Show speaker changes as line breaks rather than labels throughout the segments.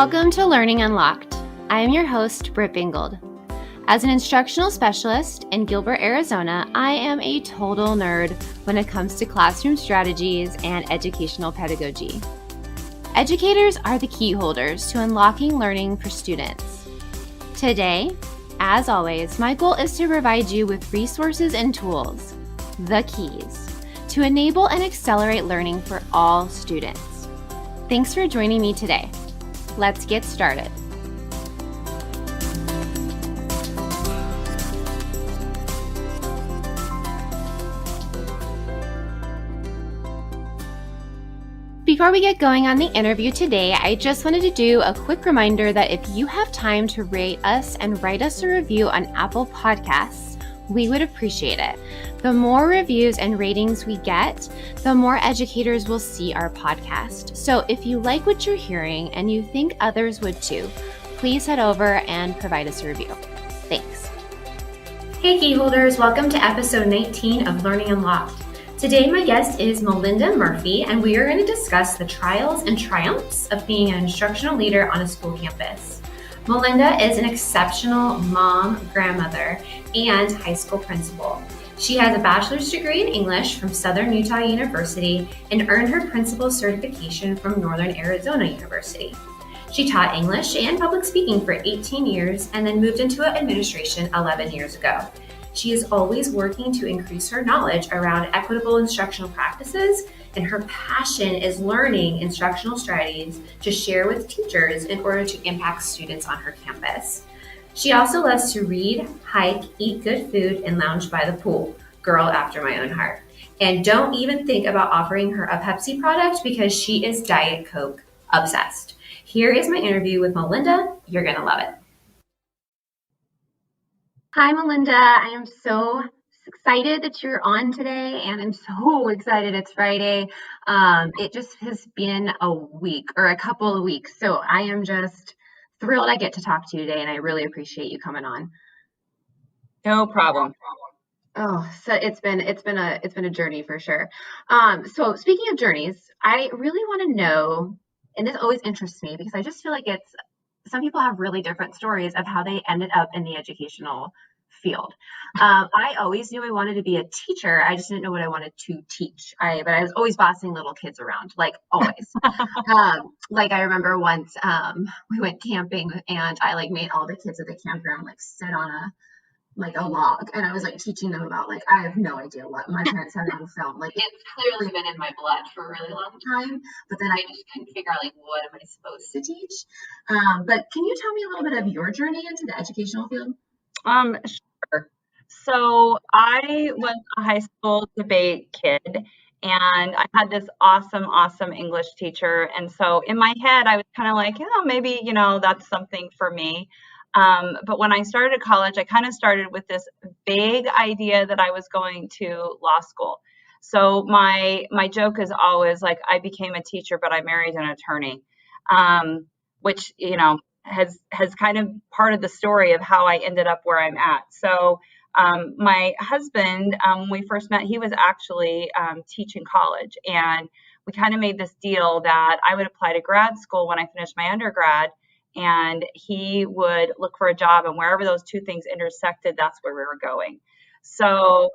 Welcome to Learning Unlocked. I am your host, Brit Bingold. As an instructional specialist in Gilbert, Arizona, I am a total nerd when it comes to classroom strategies and educational pedagogy. Educators are the key holders to unlocking learning for students. Today, as always, my goal is to provide you with resources and tools, the keys, to enable and accelerate learning for all students. Thanks for joining me today. Let's get started. Before we get going on the interview today, I just wanted to do a quick reminder that if you have time to rate us and write us a review on Apple Podcasts, we would appreciate it. The more reviews and ratings we get, the more educators will see our podcast. So if you like what you're hearing and you think others would too, please head over and provide us a review. Thanks. Hey key holders, welcome to episode 19 of Learning Unlocked. Today my guest is Melinda Murphy, and we are going to discuss the trials and triumphs of being an instructional leader on a school campus. Melinda is an exceptional mom, grandmother, and high school principal. She has a bachelor's degree in English from Southern Utah University and earned her principal certification from Northern Arizona University. She taught English and public speaking for 18 years and then moved into administration 11 years ago. She is always working to increase her knowledge around equitable instructional practices, and her passion is learning instructional strategies to share with teachers in order to impact students on her campus. She also loves to read, hike, eat good food, and lounge by the pool. Girl after my own heart. And don't even think about offering her a Pepsi product because she is Diet Coke obsessed. Here is my interview with Melinda. You're going to love it. Hi, Melinda. I am so excited that you're on today, and I'm so excited it's Friday. It just has been a week or a couple of weeks, so I am just thrilled I get to talk to you today, and I really appreciate you coming on.
No problem.
Oh, so it's been a journey for sure. So speaking of journeys, I really want to know, and this always interests me because I just feel like some people have really different stories of how they ended up in the educational field. I always knew I wanted to be a teacher. I just didn't know what I wanted to teach. But I was always bossing little kids around, like always. Like I remember once we went camping and I made all the kids at the campground sit on a log, and I was teaching them about I have no idea what my parents had on film. It's clearly been in my blood for a really long time, but then I just couldn't figure out what am I supposed to teach. But can you tell me a little bit of your journey into the educational field?
Sure. So I was a high school debate kid, and I had this awesome English teacher. And so in my head, I was kind of maybe, that's something for me. But when I started college, I kind of started with this vague idea that I was going to law school. So my joke is always I became a teacher, but I married an attorney, which, has kind of part of the story of how I ended up where I'm at. So my husband, when we first met, he was actually teaching college, and we kind of made this deal that I would apply to grad school when I finished my undergrad, and he would look for a job, and wherever those two things intersected, that's where we were going. So,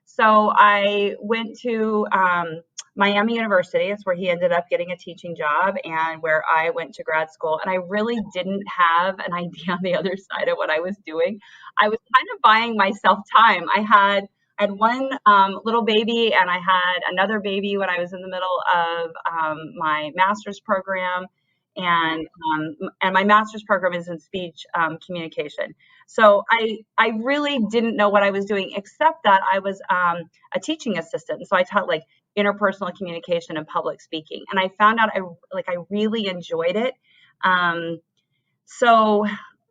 so I went to Miami University. It's where he ended up getting a teaching job, and where I went to grad school. And I really didn't have an idea on the other side of what I was doing. I was kind of buying myself time. I had one little baby, and I had another baby when I was in the middle of my master's program. And my master's program is in speech communication. So I really didn't know what I was doing, except that I was a teaching assistant. And so I taught interpersonal communication and public speaking. And I found out I really enjoyed it. So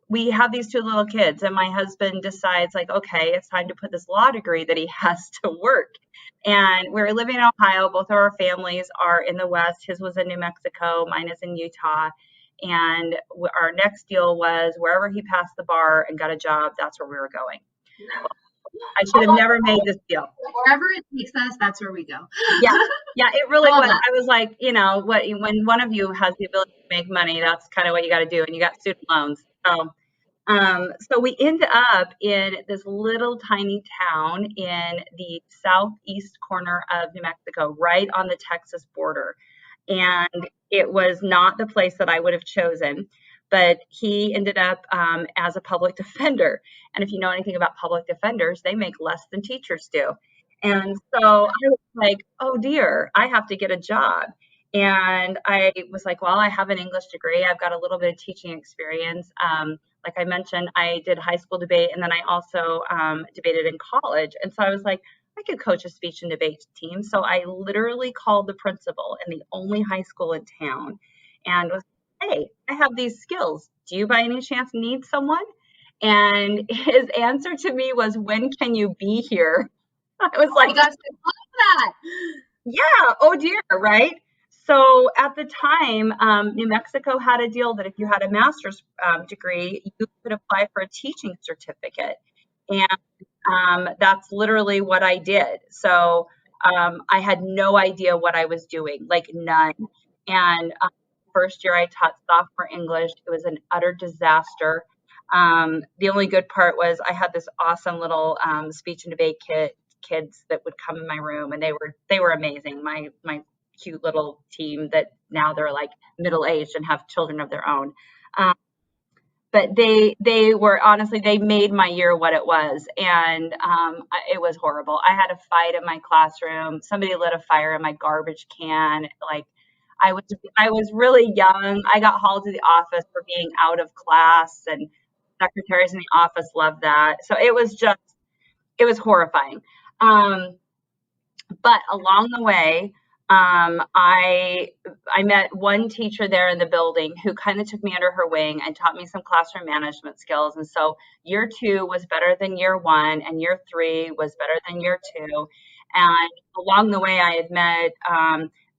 we have these two little kids, and my husband decides okay, it's time to put this law degree that he has to work. And we're living in Ohio. Both of our families are in the West. His was in New Mexico. Mine is in Utah. And our next deal was wherever he passed the bar and got a job, that's where we were going. I should have never made this deal.
Wherever it takes us, that's where we go.
Yeah, it really was.
That.
I was like, when one of you has the ability to make money, that's kind of what you got to do, and you got student loans. So we ended up in this little tiny town in the southeast corner of New Mexico, right on the Texas border. And it was not the place that I would have chosen, but he ended up as a public defender. And if you know anything about public defenders, they make less than teachers do. And so I was like, oh dear, I have to get a job. And I was like, well, I have an English degree. I've got a little bit of teaching experience. Like I mentioned, I did high school debate, and then I also debated in college. And so I was like, I could coach a speech and debate team. So I literally called the principal in the only high school in town and was, hey, I have these skills. Do you by any chance need someone? And his answer to me was, when can you be here? I was like,
I love that.
Yeah, oh dear, right? So at the time, New Mexico had a deal that if you had a master's degree, you could apply for a teaching certificate. And that's literally what I did. So I had no idea what I was doing, like none. And first year I taught sophomore English. It was an utter disaster. The only good part was I had this awesome little speech and debate kids that would come in my room, and they were amazing. My cute little team that now they're like middle-aged and have children of their own. But they were, honestly, they made my year what it was. And it was horrible. I had a fight in my classroom. Somebody lit a fire in my garbage can. Like I was really young. I got hauled to the office for being out of class, and secretaries in the office loved that. So it was horrifying. But along the way, I met one teacher there in the building who kind of took me under her wing and taught me some classroom management skills. And so year 2 was better than year 1, and year 3 was better than year 2. And along the way, I had met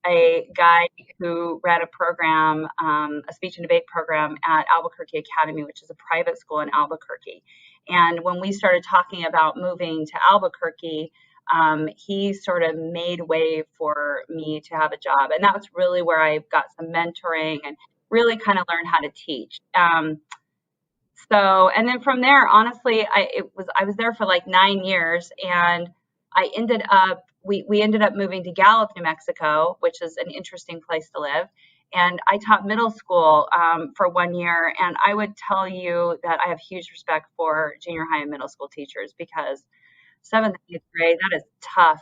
a guy who ran a program, a speech and debate program at Albuquerque Academy, which is a private school in Albuquerque. And when we started talking about moving to Albuquerque, he sort of made way for me to have a job. And that was really where I got some mentoring and really kind of learned how to teach. And then from there, honestly, I was there for like 9 years, and I ended up, we ended up moving to Gallup, New Mexico, which is an interesting place to live. And I taught middle school for 1 year. And I would tell you that I have huge respect for junior high and middle school teachers, because 7th and 8th grade, that is tough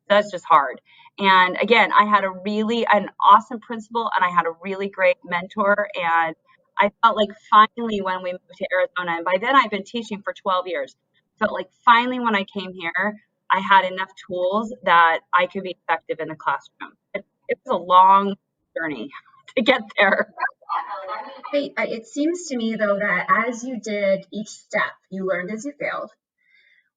that's just hard. And again, I had an awesome principal, and I had a really great mentor. And I felt like finally when we moved to Arizona, and by then I've been teaching for 12 years, felt like finally when I came here, I had enough tools that I could be effective in the classroom. It was a long journey to get there.
It seems to me, though, that as you did each step, you learned as you failed,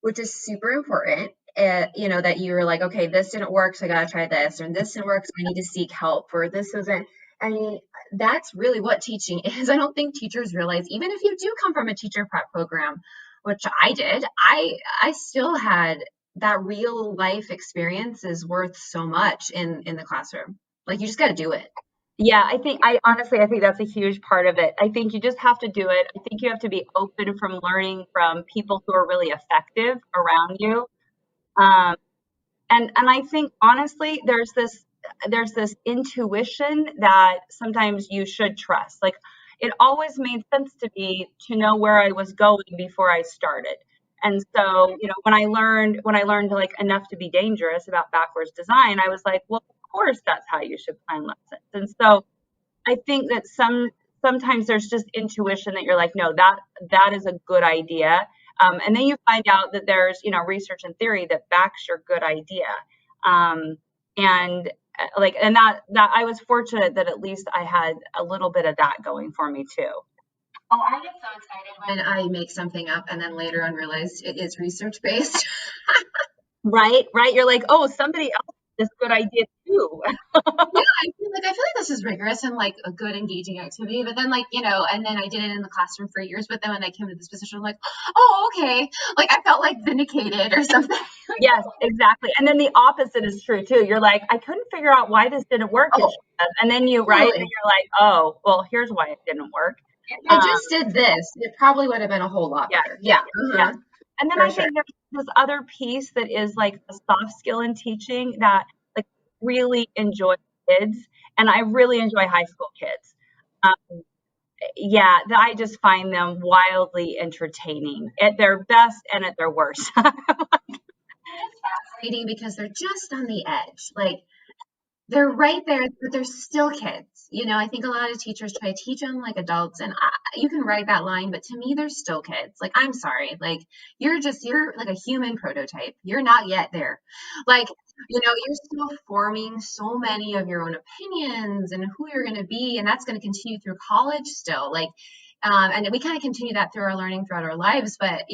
which is super important. That you were like, okay, this didn't work, so I got to try this, or this didn't work, so I need to seek help, or this isn't. I mean, that's really what teaching is. I don't think teachers realize, even if you do come from a teacher prep program, which I did, I still had that real life experience is worth so much in the classroom. Like, you just got to do it.
Yeah, I think that's a huge part of it. I think you just have to do it. I think you have to be open from learning from people who are really effective around you. And I think honestly, there's this intuition that sometimes you should trust. Like, it always made sense to me to know where I was going before I started. And so, when I learned like enough to be dangerous about backwards design, I was like, well, of course that's how you should plan lessons. And so I think that sometimes there's just intuition that you're like, no, that is a good idea. And then you find out that there's, research and theory that backs your good idea. And that I was fortunate that at least I had a little bit of that going for me too.
Oh, I get so excited when I make something up and then later on realize it is research based.
Right. You're like, oh, somebody else this good idea too.
I feel like this is rigorous and like a good engaging activity. But then and then I did it in the classroom for years with them and I came to this position, I'm like, oh, okay. Like I felt like vindicated or something.
Yes, exactly. And then the opposite is true too. You're like, I couldn't figure out why this didn't work. And then you
Totally.
and you're like, oh, well, here's why it didn't work.
If I just did this, it probably would have been a whole lot better. Yeah.
And then I think there's this other piece that is like a soft skill in teaching that like really enjoy kids. And I really enjoy high school kids. I just find them wildly entertaining at their best and at their worst.
It's fascinating because they're just on the edge. Like they're right there, but they're still kids. I think a lot of teachers try to teach them like adults, and you can write that line, but to me, they're still kids. Like, I'm sorry. Like, you're like a human prototype. You're not yet there. Like, you're still forming so many of your own opinions and who you're going to be, and that's going to continue through college still. Like, and we kind of continue that through our learning throughout our lives, but,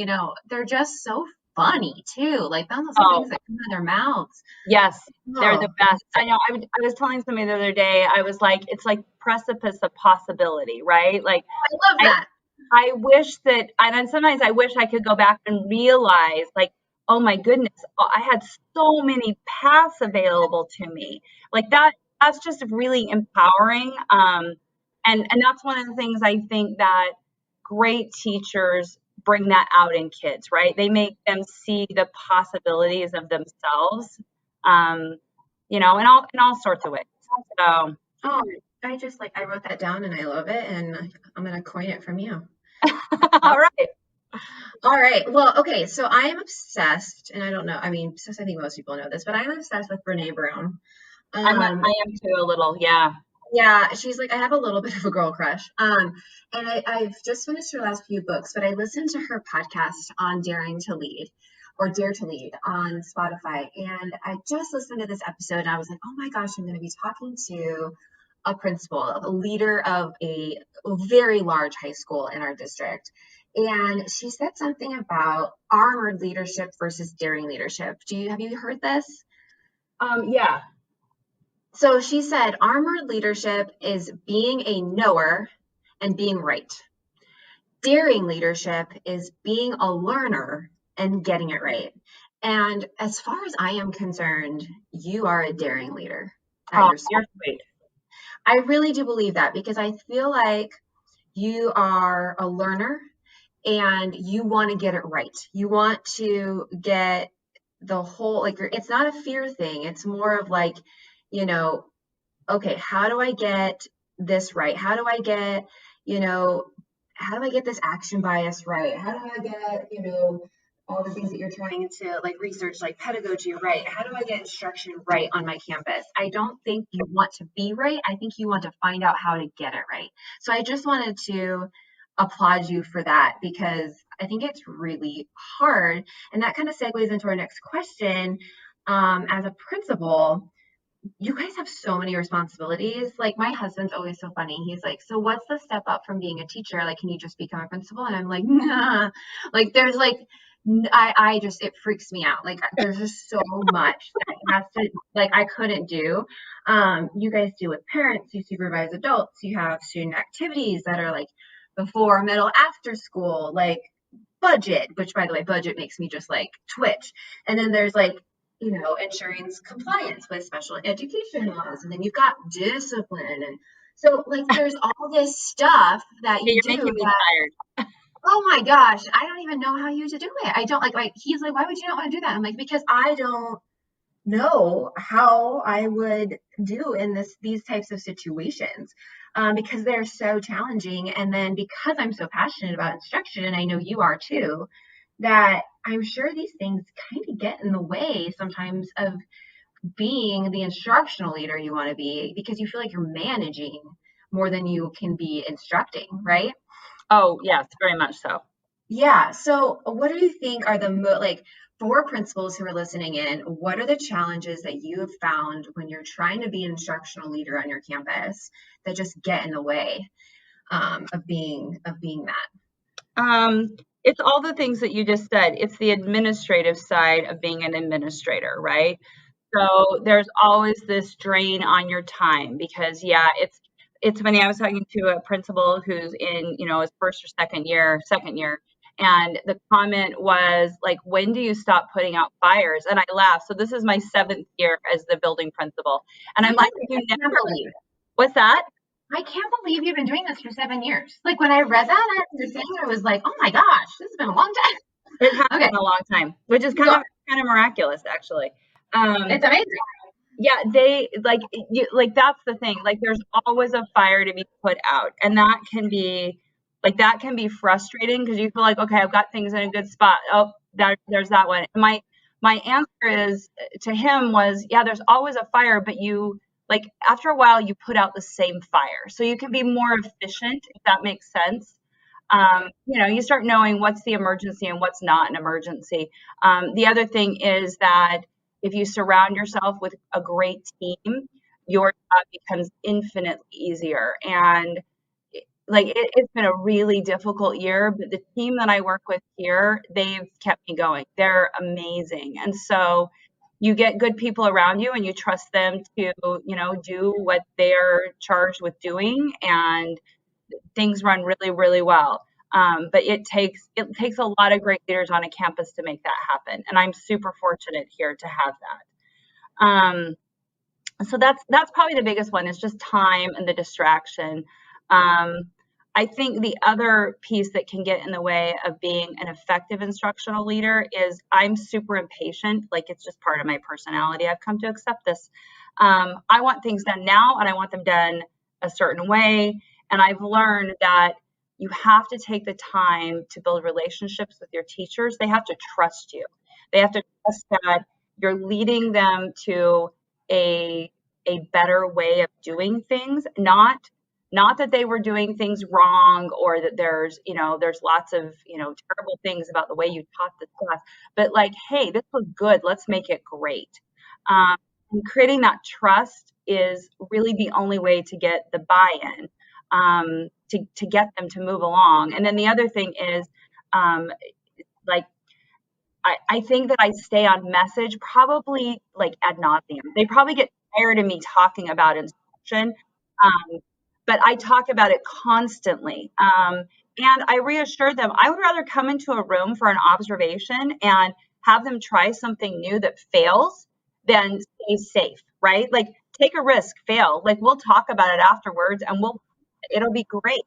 they're just so funny too. Like those things that come out of their mouths.
Yes, they're the best. I know. I was telling somebody the other day, I was like, it's like precipice of possibility, right? Like
I love that.
I wish that, and sometimes I wish I could go back and realize, like, oh my goodness, I had so many paths available to me. Like that's just really empowering. And that's one of the things I think that great teachers bring that out in kids, right? They make them see the possibilities of themselves, in all sorts of ways. So,
I wrote that down and I love it, and I'm going to coin it from you.
All right.
Well, okay. So I am obsessed, and I don't know. I mean, I think most people know this, but I'm obsessed with Brene Brown.
I am too, a little. Yeah.
Yeah, she's like, I have a little bit of a girl crush. And I've just finished her last few books, but I listened to her podcast on Daring to Lead or Dare to Lead on Spotify. And I just listened to this episode and I was like, oh my gosh, I'm going to be talking to a principal, a leader of a very large high school in our district. And she said something about armored leadership versus daring leadership. Have you heard this?
Yeah.
So she said, armored leadership is being a knower and being right. Daring leadership is being a learner and getting it right. And as far as I am concerned, you are a daring leader.
You're sweet.
I really do believe that because I feel like you are a learner and you want to get it right. You want to get the whole, like, it's not a fear thing. It's more of like, okay, how do I get this right? How do I get, this action bias right? How do I get, all the things that you're trying to like research, like pedagogy right? How do I get instruction right on my campus? I don't think you want to be right. I think you want to find out how to get it right. So I just wanted to applaud you for that because I think it's really hard. And that kind of segues into our next question. As a principal, you guys have so many responsibilities. Like my husband's always so funny. He's like, so what's the step up from being a teacher? Like, can you just become a principal? And I'm like, nah. Like there's like, it freaks me out. Like there's just so much that has to, like, I couldn't do. You guys deal with parents, you supervise adults, you have student activities that are like before, middle, after school, like budget, which by the way, budget makes me just like twitch. And then there's like, ensuring compliance with special education laws. And then you've got discipline. And so like, there's all this stuff that you do.
Making me tired.
Oh my gosh. I don't even know how you to do it. I don't like, he's like, why would you not want to do that? I'm like, because I don't know how I would do in these types of situations. Because they're so challenging. And then because I'm so passionate about instruction, and I know you are too, that I'm sure these things kind of get in the way sometimes of being the instructional leader you want to be because you feel like you're managing more than you can be instructing, right?
Oh, yes, very much so.
Yeah. So what do you think are for principals who are listening in, what are the challenges that you have found when you're trying to be an instructional leader on your campus that just get in the way of being that?
It's all the things that you just said. It's the administrative side of being an administrator, right? So there's always this drain on your time because it's funny. I was talking to a principal who's in, his first or second year, and the comment was like, when do you stop putting out fires? And I laughed. So this is my 7th year as the building principal. And I'm like, you never believe. What's that?
I can't believe you've been doing this for 7 years. Like when I read that, I was like, oh my gosh, this has been a long time.
It has been a long time, which is kind of miraculous, actually.
It's amazing.
Yeah, they like that's the thing. Like there's always a fire to be put out, and that can be frustrating because you feel like, okay, I've got things in a good spot. Oh, there's that one. And my answer is to him was, yeah, there's always a fire, but you like after a while you put out the same fire, so you can be more efficient, if that makes sense. You start knowing what's the emergency and what's not an emergency. The other thing is that if you surround yourself with a great team, your job becomes infinitely easier. And it's been a really difficult year, but the team that I work with here, they've kept me going. They're amazing. And so you get good people around you and you trust them to, do what they're charged with doing, and things run really, really well. But it takes a lot of great leaders on a campus to make that happen. And I'm super fortunate here to have that. So that's probably the biggest one, is just time and the distraction. I think the other piece that can get in the way of being an effective instructional leader is I'm super impatient. Like it's just part of my personality. I've come to accept this. I want things done now, and I want them done a certain way. And I've learned that you have to take the time to build relationships with your teachers. They have to trust you. They have to trust that you're leading them to a better way of doing things, not that they were doing things wrong, or that there's lots of, terrible things about the way you taught the class, but like, hey, this was good. Let's make it great. And creating that trust is really the only way to get the buy-in, to get them to move along. And then the other thing is, I think that I stay on message probably like ad nauseum. They probably get tired of me talking about instruction, but I talk about it constantly. And I reassure them I would rather come into a room for an observation and have them try something new that fails than stay safe, right? Like take a risk, fail. Like we'll talk about it afterwards, and it'll be great.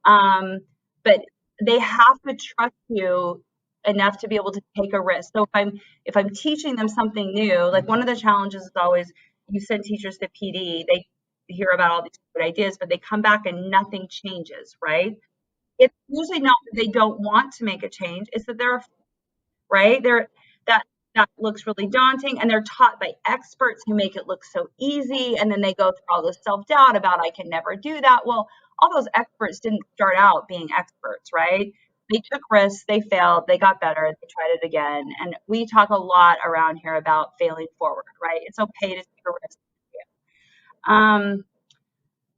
But they have to trust you enough to be able to take a risk. So if I'm teaching them something new, like one of the challenges is always you send teachers to PD, they hear about all these good ideas, but they come back and nothing changes, right? It's usually not that they don't want to make a change, it's that they're right. That looks really daunting, and they're taught by experts who make it look so easy, and then they go through all this self-doubt about I can never do that. Well, all those experts didn't start out being experts, right? They took risks, they failed, they got better, they tried it again. And we talk a lot around here about failing forward, right? It's okay to take a risk.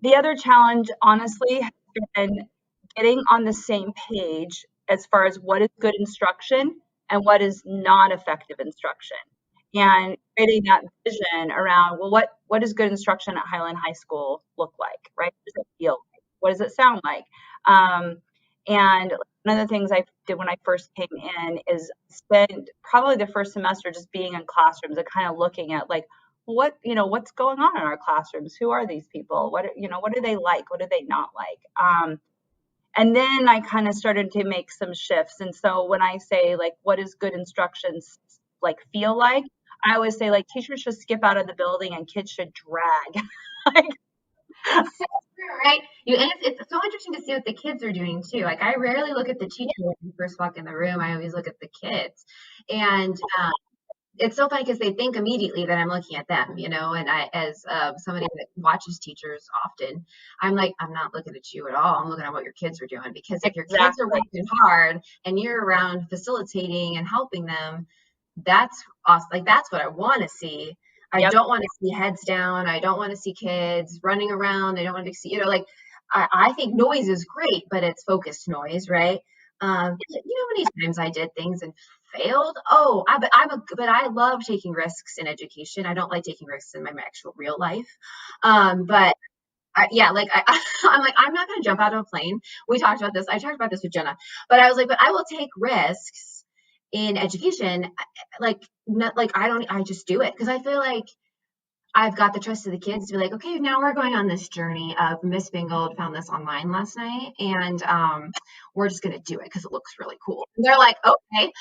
The other challenge, honestly, has been getting on the same page as far as what is good instruction and what is not effective instruction, and creating that vision around, well, what does good instruction at Highland High School look like, right? What does it feel like? What does it sound like? And one of the things I did when I first came in is spend probably the first semester just being in classrooms and kind of looking at like, what's going on in our classrooms? Who are these people? What do they like? What do they not like? And then I kind of started to make some shifts. And so when I say like, what does good instruction like feel like? I always say like teachers should skip out of the building and kids should drag. Like,
right? And it's so interesting to see what the kids are doing too. Like I rarely look at the teacher when you first walk in the room. I always look at the kids, and it's so funny because they think immediately that I'm looking at them, and I, as somebody that watches teachers often, I'm like, I'm not looking at you at all. I'm looking at what your kids are doing, because if your kids are working hard and you're around facilitating and helping them, that's awesome. Like that's what I want to see. I don't want to see heads down. I don't want to see kids running around. I don't want to see, I think noise is great, but it's focused noise, right? You know how many times I did things and failed? But I love taking risks in education. I don't like taking risks in my actual real life. But yeah, like I'm like, I'm not going to jump out of a plane. We talked about this. I talked about this with Jenna, but I was like, but I will take risks in education. Like, not, like I just do it because I feel like I've got the trust of the kids to be like, okay, now we're going on this journey of Miss Bingold found this online last night, and we're just gonna do it because it looks really cool. And they're like, okay.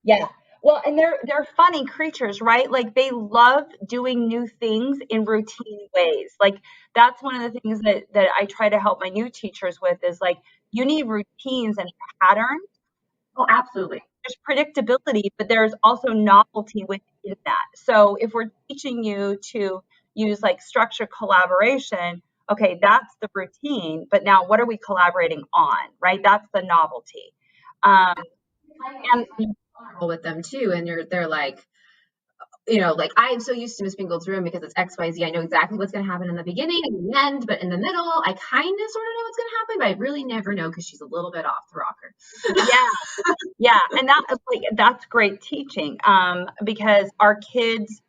Yeah. Well, and they're funny creatures, right? Like they love doing new things in routine ways. Like that's one of the things that I try to help my new teachers with is like you need routines and patterns.
Oh, absolutely.
There's predictability, but there's also novelty within that. So if we're teaching you to use like structured collaboration, okay, that's the routine, but now what are we collaborating on, right? That's the novelty. And
With them too, and they're like, you know, like I am so used to Miss Bingold's room because it's XYZ. I know exactly what's going to happen in the beginning and the end, but in the middle, I kind of sort of know what's going to happen, but I really never know because she's a little bit off the rocker.
yeah, and that's great teaching because our kids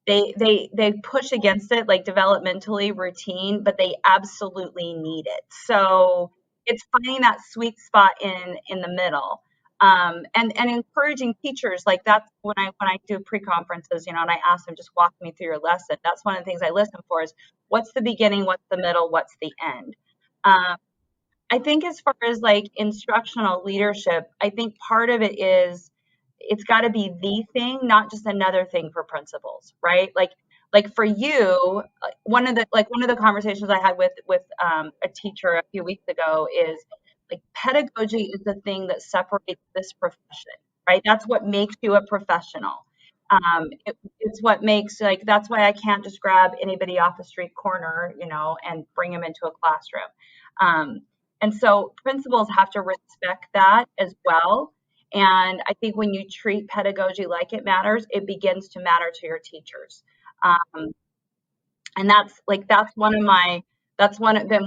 they push against it like developmentally routine, but they absolutely need it. So it's finding that sweet spot in the middle. And encouraging teachers like that's when I do pre-conferences, you know, and I ask them just walk me through your lesson. That's one of the things I listen for is what's the beginning, what's the middle, what's the end. I think as far as like instructional leadership, I think part of it is it's got to be the thing, not just another thing for principals, right? Like for you, one of the conversations I had with a teacher a few weeks ago is like pedagogy is the thing that separates this profession, right? That's what makes you a professional. It's what makes like that's why I can't just grab anybody off the street corner, you know, and bring them into a classroom. Um, and so principals have to respect that as well. And I think when you treat pedagogy like it matters, it begins to matter to your teachers. Um, and that's been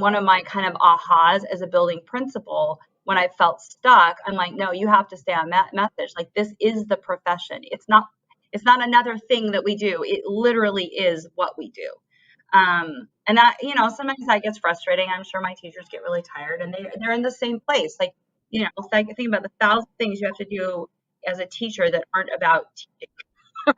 one of my kind of ahas as a building principal when I felt stuck. I'm like, no, you have to stay on that message. Like this is the profession. It's not another thing that we do. It literally is what we do. And that, you know, sometimes that gets frustrating. I'm sure my teachers get really tired and they're in the same place. Like, you know, think about the 1,000 things you have to do as a teacher that aren't about teaching,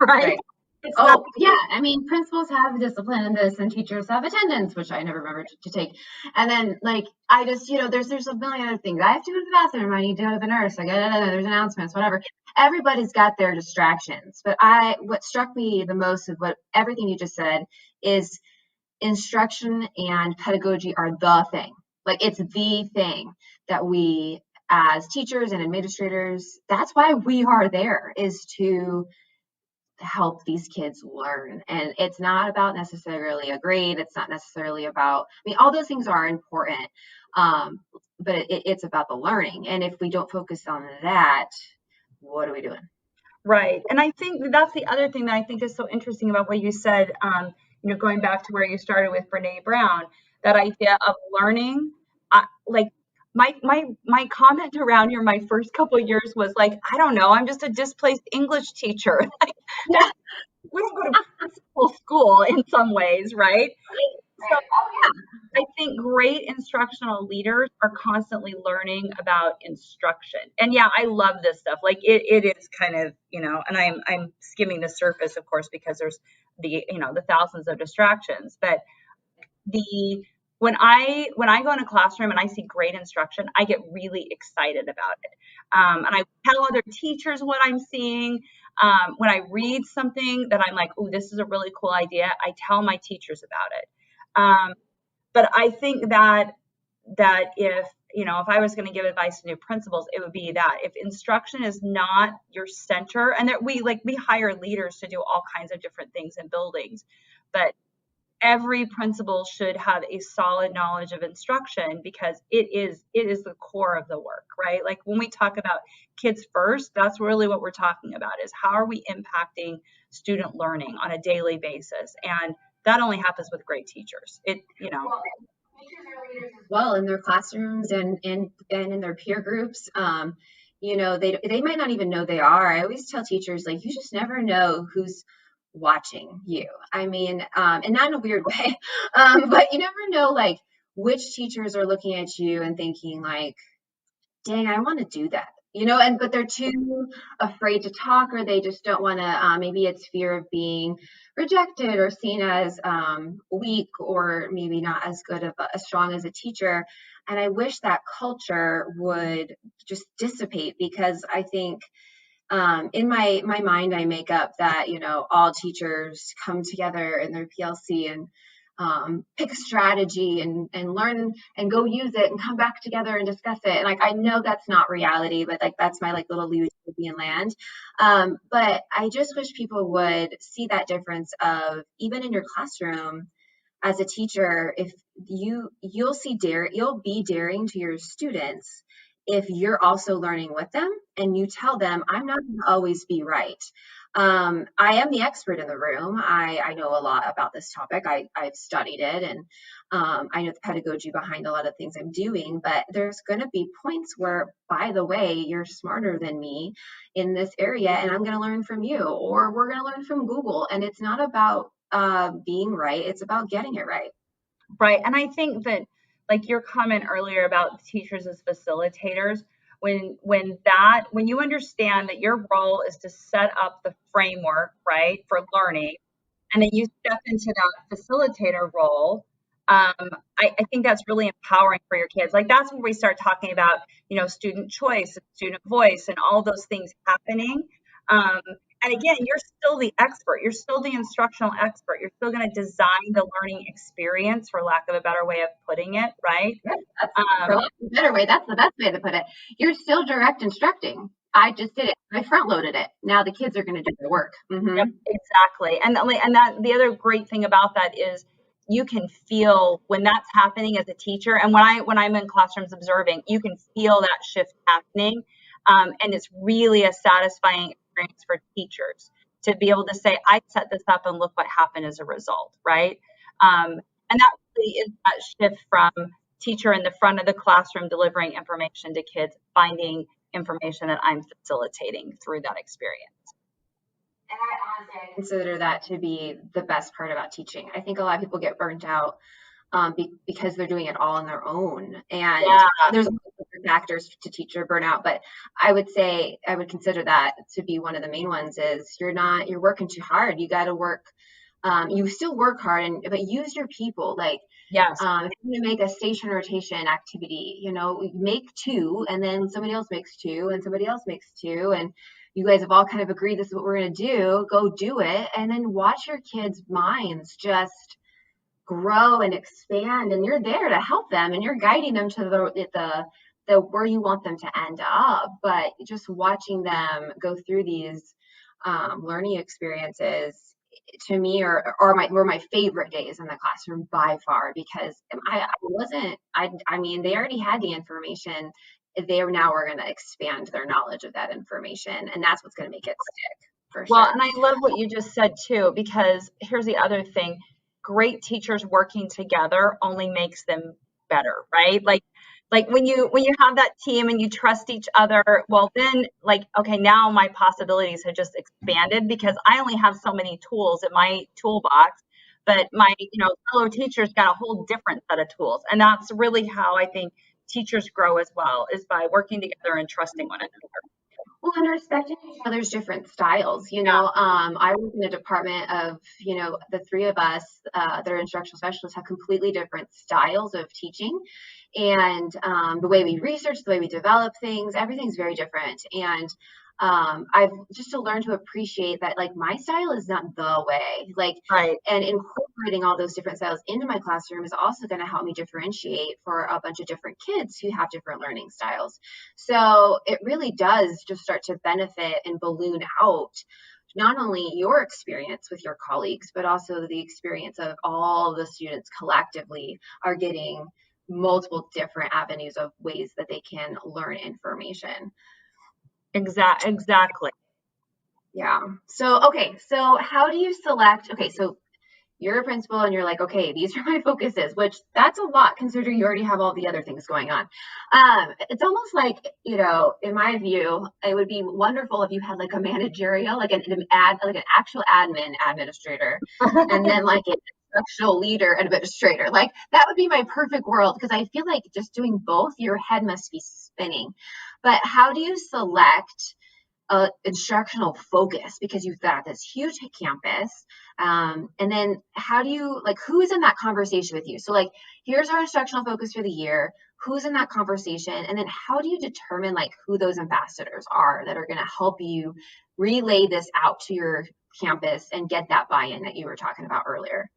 right?
Right. Oh, yeah. I mean, principals have discipline in this, and teachers have attendance, which I never remember to take. And then, like, I just, you know, there's a million other things. I have to go to the bathroom. I need to go to the nurse. There's announcements, whatever. Everybody's got their distractions. But what struck me the most of what everything you just said is instruction and pedagogy are the thing. Like, it's the thing that we, as teachers and administrators, that's why we are there, is to help these kids learn. And it's not about necessarily a grade. It's not necessarily about, I mean, all those things are important. But it's about the learning. And if we don't focus on that, what are we doing?
Right. And I think that's the other thing that I think is so interesting about what you said, you know, going back to where you started with Brene Brown, that idea of learning, like my comment around here my first couple of years was like, I don't know, I'm just a displaced English teacher. Like,
Yeah.
we don't go to principal school in some ways, right? So I think great instructional leaders are constantly learning about instruction. And yeah, I love this stuff. Like it is kind of, you know, and I'm skimming the surface, of course, because there's the, you know, the thousands of distractions. But the when I go in a classroom and I see great instruction, I get really excited about it. And I tell other teachers what I'm seeing. When I read something that I'm like, oh, this is a really cool idea, I tell my teachers about it. But I think that if, you know, if I was going to give advice to new principals, it would be that if instruction is not your center, and that we hire leaders to do all kinds of different things in buildings, but every principal should have a solid knowledge of instruction because it is the core of the work, right? Like when we talk about kids first, that's really what we're talking about is how are we impacting student learning on a daily basis? And that only happens with great teachers. It, you know.
well in their classrooms and in their peer groups. They might not even know they are. I always tell teachers, like, you just never know who's watching you. I mean, and not in a weird way, but you never know, like, which teachers are looking at you and thinking, like, dang, I want to do that, but they're too afraid to talk, or they just don't want to, maybe it's fear of being rejected or seen as weak, or maybe not as good of as strong as a teacher. And I wish that culture would just dissipate, because I think in my mind, I make up that, all teachers come together in their PLC and pick a strategy and learn and go use it and come back together and discuss it. And like, I know that's not reality, but like, that's my like little utopian land. But I just wish people would see that difference of, even in your classroom as a teacher, if you'll be daring to your students if you're also learning with them, and you tell them, I'm not going to always be right. I am the expert in the room. I know a lot about this topic. I've studied it, and I know the pedagogy behind a lot of things I'm doing, but there's going to be points where, by the way, you're smarter than me in this area, and I'm going to learn from you, or we're going to learn from Google. And it's not about being right. It's about getting it right.
Right. And I think that, like your comment earlier about teachers as facilitators, when you understand that your role is to set up the framework, right, for learning, and then you step into that facilitator role, I think that's really empowering for your kids. Like, that's when we start talking about, student choice and student voice and all those things happening. And again, you're still the expert. You're still the instructional expert. You're still going to design the learning experience, for lack of a better way of putting it, right?
For lack of a better way, that's the best way to put it. You're still direct instructing. I just did it. I front loaded it. Now the kids are going to do the work. Mm-hmm.
Yep, exactly. And that the other great thing about that is you can feel when that's happening as a teacher. And when I'm in classrooms observing, you can feel that shift happening. And it's really a satisfying experience for teachers to be able to say, I set this up and look what happened as a result, right? And that really is that shift from teacher in the front of the classroom delivering information to kids, finding information that I'm facilitating through that experience.
And I consider that to be the best part about teaching. I think a lot of people get burnt out because they're doing it all on their own. And there's different factors to teacher burnout, but I would consider that to be one of the main ones. Is you're working too hard. You got to work. You still work hard, but use your people. Like,
yes,
if you're going to make a station rotation activity, make two, and then somebody else makes two, and somebody else makes two, and you guys have all kind of agreed this is what we're going to do. Go do it, and then watch your kids' minds just grow and expand, and you're there to help them, and you're guiding them to the where you want them to end up. But just watching them go through these learning experiences, to me, were my favorite days in the classroom by far, because I mean, they already had the information. Now we're going to expand their knowledge of that information, and that's what's going to make it stick, for sure.
Well, and I love what you just said too, because here's the other thing. Great teachers working together only makes them better, right? Like when you have that team and you trust each other, well then, like, okay, now my possibilities have just expanded, because I only have so many tools in my toolbox, but my fellow teachers got a whole different set of tools. And that's really how I think teachers grow as well, is by working together and trusting one another.
Well, and respecting each other's different styles. I work in a department of, the three of us that are instructional specialists have completely different styles of teaching. And the way we research, the way we develop things, everything's very different. And I've just to learn to appreciate that, like, my style is not the way, like,
right.
And incorporating all those different styles into my classroom is also going to help me differentiate for a bunch of different kids who have different learning styles. So it really does just start to benefit and balloon out not only your experience with your colleagues, but also the experience of all the students collectively are getting multiple different avenues of ways that they can learn information.
Exactly.
Yeah. So how do you select? Okay, so you're a principal and you're like, okay, these are my focuses, which that's a lot considering you already have all the other things going on. It's almost like, you know, in my view, it would be wonderful if you had like a managerial, like an actual admin administrator, and then like an instructional leader and administrator. Like that would be my perfect world, because I feel like just doing both, your head must be spinning. But how do you select instructional focus, because you've got this huge campus, and then how do you, like, who's in that conversation with you? So like, here's our instructional focus for the year, who's in that conversation, and then how do you determine like who those ambassadors are that are going to help you relay this out to your campus and get that buy-in that you were talking about earlier?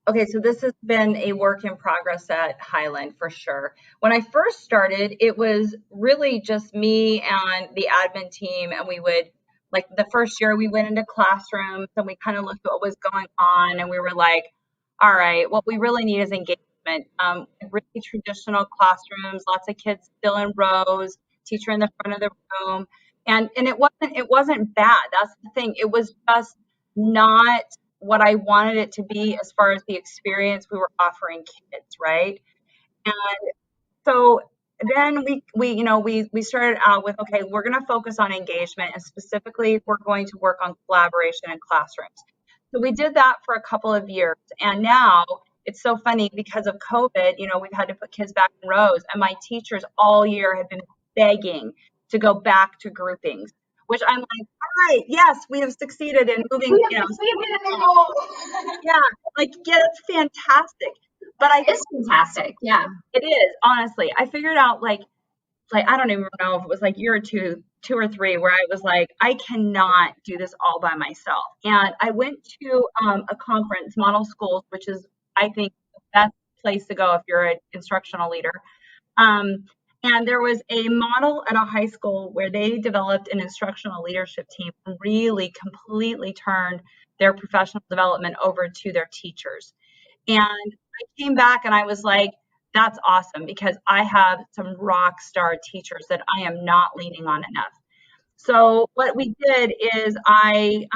Okay, so this has been a work in progress at Highland for sure. When I first started, it was really just me and the admin team, and we would, like, the first year we went into classrooms and we kind of looked at what was going on, and we were like, all right, what we really need is engagement. Really traditional classrooms, lots of kids still in rows, teacher in the front of the room, and it wasn't bad. That's the thing. It was just not what I wanted it to be as far as the experience we were offering kids, right? And so then we started out with, okay, we're going to focus on engagement, and specifically we're going to work on collaboration in classrooms. So we did that for a couple of years, and now it's so funny because of COVID, you know, we've had to put kids back in rows, and my teachers all year have been begging to go back to groupings, which I'm like, all right, yes, we have succeeded in moving, you know. Yeah, like, yeah, that's fantastic. But
It's fantastic. Yeah.
it is, honestly. I figured out, like I don't even know if it was like year two or three, where I was like, I cannot do this all by myself. And I went to a conference, Model Schools, which is, I think, the best place to go if you're an instructional leader. And there was a model at a high school where they developed an instructional leadership team and really completely turned their professional development over to their teachers. And I came back and I was like, that's awesome, because I have some rock star teachers that I am not leaning on enough. So what we did is I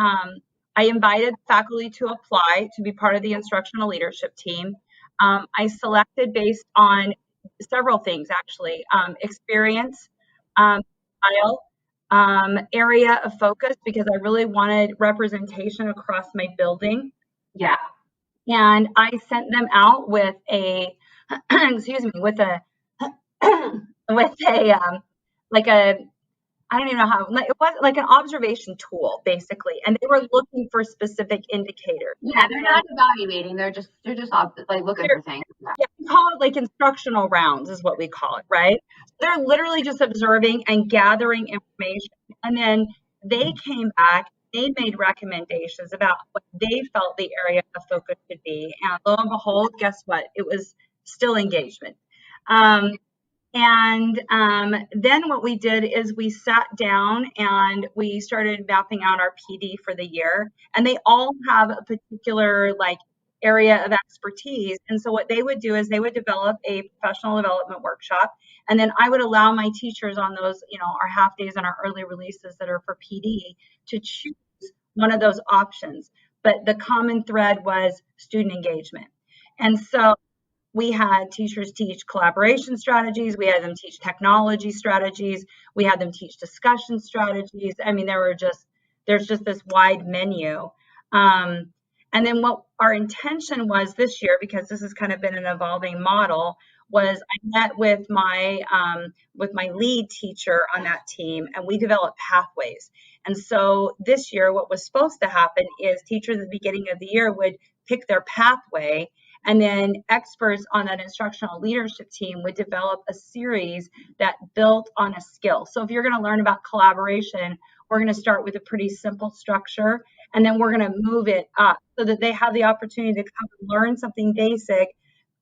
invited faculty to apply to be part of the instructional leadership team. I selected based on several things, actually: experience, style, area of focus, because I really wanted representation across my building.
Yeah.
And I sent them out with a, excuse me, with a, like a, I don't even know how, it was like an observation tool, basically. And they were looking for specific indicators.
Yeah, they're not evaluating. They're just like looking for things.
Yeah, we call it like instructional rounds is what we call it, right? They're literally just observing and gathering information. And then they came back, they made recommendations about what they felt the area of focus should be. And lo and behold, guess what? It was still engagement. And then what we did is we sat down and we started mapping out our PD for the year. And they all have a particular like area of expertise. And so what they would do is they would develop a professional development workshop. And then I would allow my teachers on those, you know, our half days and our early releases that are for PD to choose one of those options. But the common thread was student engagement. And so we had teachers teach collaboration strategies. We had them teach technology strategies. We had them teach discussion strategies. I mean, there's just this wide menu. And then what our intention was this year, because this has kind of been an evolving model, was I met with my lead teacher on that team, and we developed pathways. And so this year, what was supposed to happen is teachers at the beginning of the year would pick their pathway, and then experts on that instructional leadership team would develop a series that built on a skill. So if you're going to learn about collaboration, we're going to start with a pretty simple structure, and then we're going to move it up so that they have the opportunity to come and learn something basic,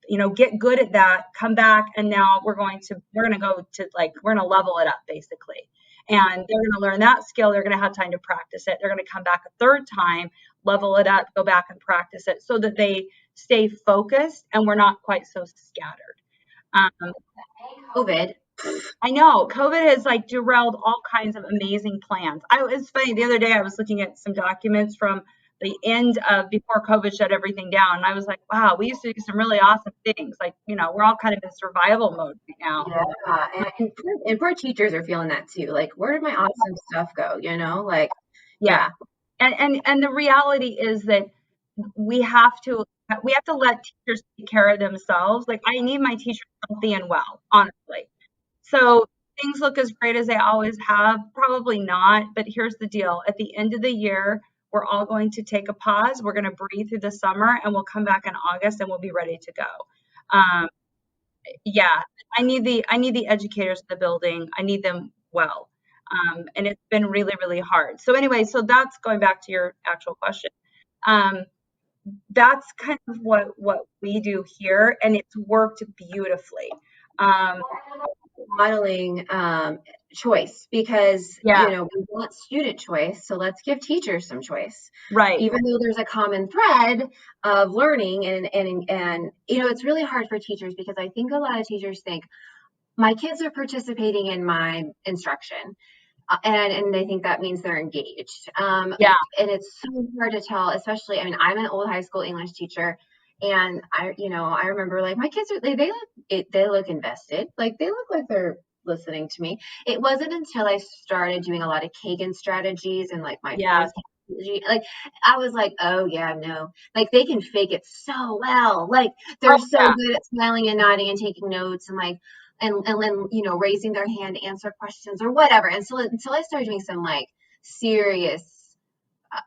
you know, get good at that, come back, and now we're going to level it up, basically. And they're going to learn that skill. They're going to have time to practice it. They're going to come back a third time, level it up, go back and practice it, so that they stay focused and we're not quite so scattered.
COVID.
I know COVID has like derailed all kinds of amazing plans. It's funny, the other day I was looking at some documents from the end of before COVID shut everything down. And I was like, wow, we used to do some really awesome things. Like, we're all kind of in survival mode right now.
Yeah, and poor teachers are feeling that too. Like, where did my awesome stuff go? Like,
yeah. And the reality is that we have to let teachers take care of themselves. Like, I need my teachers healthy and well, honestly. So things look as great as they always have, probably not. But here's the deal: at the end of the year, we're all going to take a pause. We're going to breathe through the summer, and we'll come back in August, and we'll be ready to go. Yeah, I need the educators in the building. I need them well. And it's been really, really hard. So anyway, so that's going back to your actual question. That's kind of what we do here, and it's worked beautifully.
Modeling choice, because we want student choice, so let's give teachers some choice,
right?
Even though there's a common thread of learning, and it's really hard for teachers, because I think a lot of teachers think my kids are participating in my instruction, and they think that means they're engaged. And it's so hard to tell, especially, I mean, I'm an old high school English teacher, and I remember, like, my kids they look invested, like they look like they're listening to me. It wasn't until I started doing a lot of Kagan strategies and like my like I was like, oh yeah, no, like they can fake it so well, like they're so good at smiling and nodding and taking notes, and like and then raising their hand to answer questions or whatever. And so until I started doing some like serious,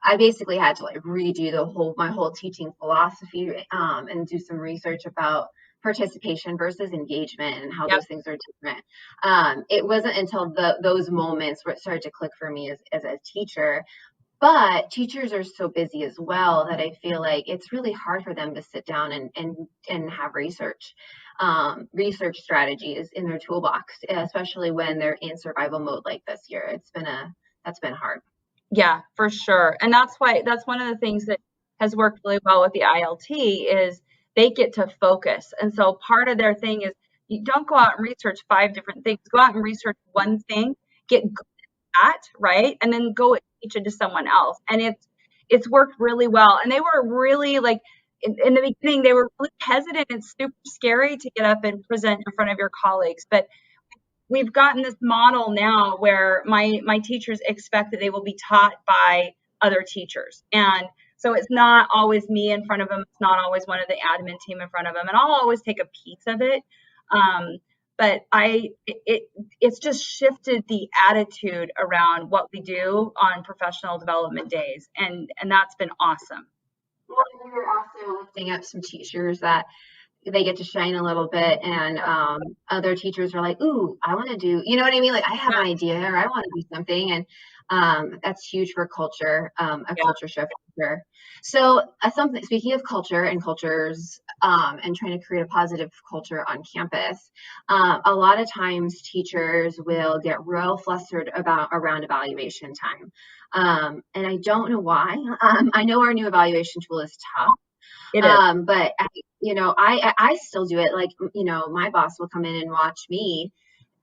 I basically had to like redo my whole teaching philosophy, and do some research about participation versus engagement and how those things are different. It wasn't until those moments where it started to click for me as a teacher. But teachers are so busy as well that I feel like it's really hard for them to sit down and have research strategies in their toolbox, especially when they're in survival mode like this year. That's been hard.
Yeah, for sure. And that's one of the things that has worked really well with the ILT is they get to focus. And so part of their thing is, you don't go out and research 5 different things. Go out and research one thing, get good at that, right? And then go teach it to someone else. And it's worked really well. And they were really like, in the beginning, they were really hesitant and super scary to get up and present in front of your colleagues. But we've gotten this model now where my teachers expect that they will be taught by other teachers. And so it's not always me in front of them. It's not always one of the admin team in front of them. And I'll always take a piece of it. But it's just shifted the attitude around what we do on professional development days. And that's been awesome.
Well, you're also lifting up some teachers that they get to shine a little bit, and other teachers are like, ooh, I want to do, you know what I mean? Like, I have an idea, or I want to do something. And that's huge for culture, culture shift. Sure. So speaking of culture and cultures, and trying to create a positive culture on campus, a lot of times teachers will get real flustered around evaluation time. And I don't know why. I know our new evaluation tool is tough.
It is.
But I still do it. Like, my boss will come in and watch me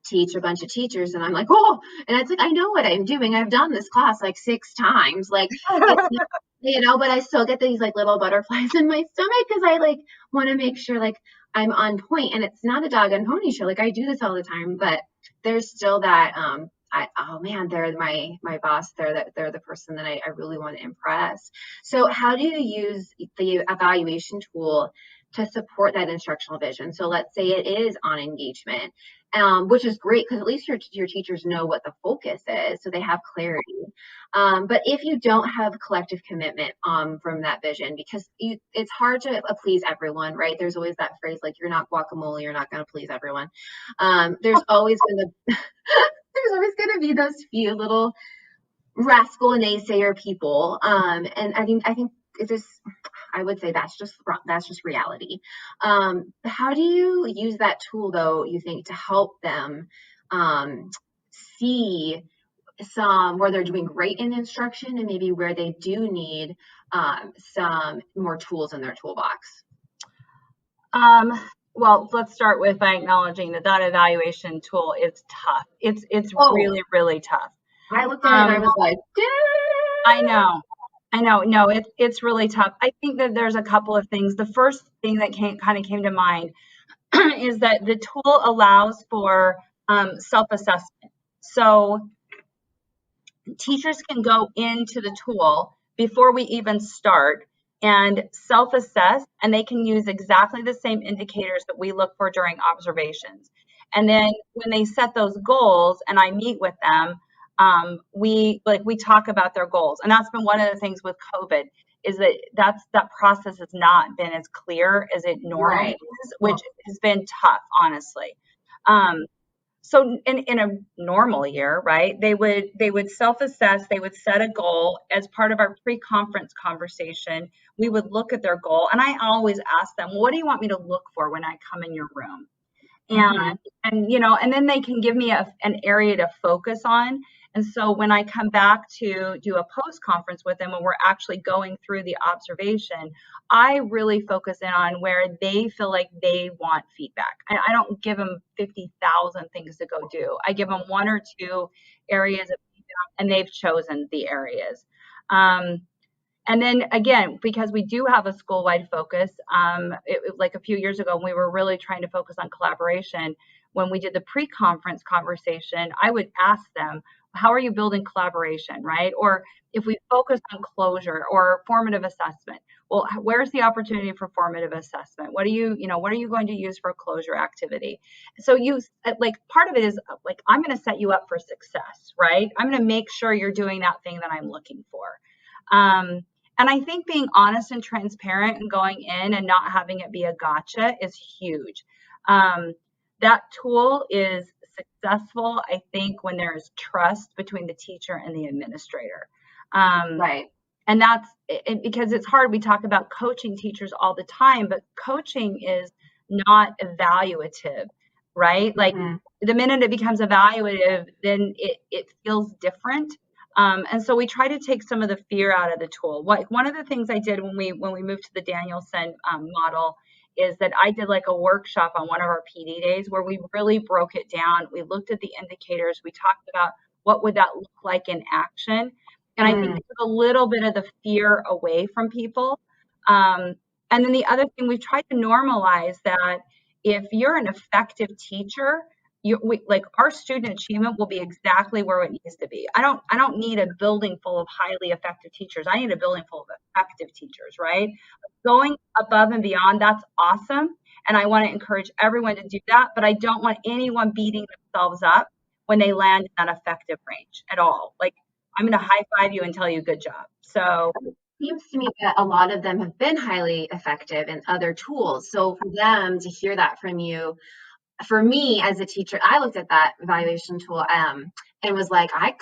teach a bunch of teachers, and I'm like, oh, and it's like, I know what I'm doing. I've done this class like 6 times, like, but I still get these like little butterflies in my stomach, because I like want to make sure like I'm on point, and it's not a dog and pony show. Like, I do this all the time, but there's still that, oh man, they're my boss. They're the person that I really want to impress. So how do you use the evaluation tool to support that instructional vision? So let's say it is on engagement, which is great, because at least your teachers know what the focus is, so they have clarity. But if you don't have collective commitment from that vision, because it's hard to please everyone, right? There's always that phrase, like, you're not guacamole, you're not going to please everyone. There's always going to be those few little rascal naysayer people. And I think it just, I would say that's just reality. How do you use that tool, though, you think, to help them see some where they're doing great in instruction, and maybe where they do need some more tools in their toolbox?
Well, let's start with by acknowledging that evaluation tool is tough. It's really, really tough.
I looked at it and I was like,
I know. I know. No, it's really tough. I think that there's a couple of things. The first thing that kind of came to mind is that the tool allows for self-assessment. So teachers can go into the tool before we even start and self-assess, and they can use exactly the same indicators that we look for during observations. And then when they set those goals and I meet with them, we talk about their goals. And that's been one of the things with COVID, is that process has not been as clear as it normally is, which has been tough, honestly. So in a normal year, right, they would self-assess, they would set a goal. As part of our pre-conference conversation, we would look at their goal, and I always ask them, what do you want me to look for when I come in your room? And you know, and then they can give me an area to focus on. And so when I come back to do a post conference with them, and we're actually going through the observation, I really focus in on where they feel like they want feedback. I don't give them 50,000 things to go do. I give them one or two areas of feedback, and they've chosen the areas. And then again, because we do have a school-wide focus, like a few years ago, we were really trying to focus on collaboration. When we did the pre-conference conversation, I would ask them, how are you building collaboration, right? Or if we focus on closure or formative assessment, well, where's the opportunity for formative assessment? What are you going to use for a closure activity? So part of it is like, I'm going to set you up for success, right? I'm going to make sure you're doing that thing that I'm looking for. And I think being honest and transparent and going in and not having it be a gotcha is huge. That tool is successful, I think, when there is trust between the teacher and the administrator.
Right.
And that's because it's hard. We talk about coaching teachers all the time, but coaching is not evaluative, right? Like the minute it becomes evaluative, then it feels different. And so we try to take some of the fear out of the tool. One of the things I did when we moved to the Danielson model is that I did like a workshop on one of our PD days where we really broke it down. We looked at the indicators. We talked about what would that look like in action. And I think it took a little bit of the fear away from people. And then the other thing, we've tried to normalize that if you're an effective teacher, our student achievement will be exactly where it needs to be. I don't need a building full of highly effective teachers. I need a building full of effective teachers, right? Going above and beyond, that's awesome. And I want to encourage everyone to do that, but I don't want anyone beating themselves up when they land in that effective range at all. Like, I'm going to high five you and tell you good job. So
it seems to me that a lot of them have been highly effective in other tools. So for them to hear that from you, for me as a teacher, I looked at that evaluation tool and was like, I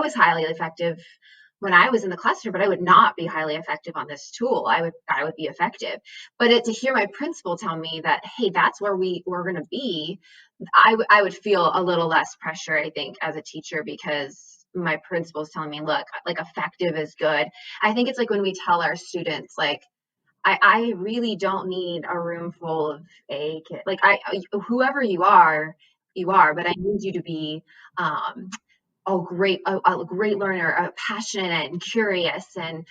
was highly effective when I was in the classroom, but I would not be highly effective on this tool. I would be effective. But to hear my principal tell me that, hey, that's where we're going to be, I would feel a little less pressure, I think, as a teacher, because my principal's telling me, look, like effective is good. I think it's like when we tell our students, like, I really don't need a room full of A kids. Like whoever you are, but I need you to be a great learner, passionate and curious and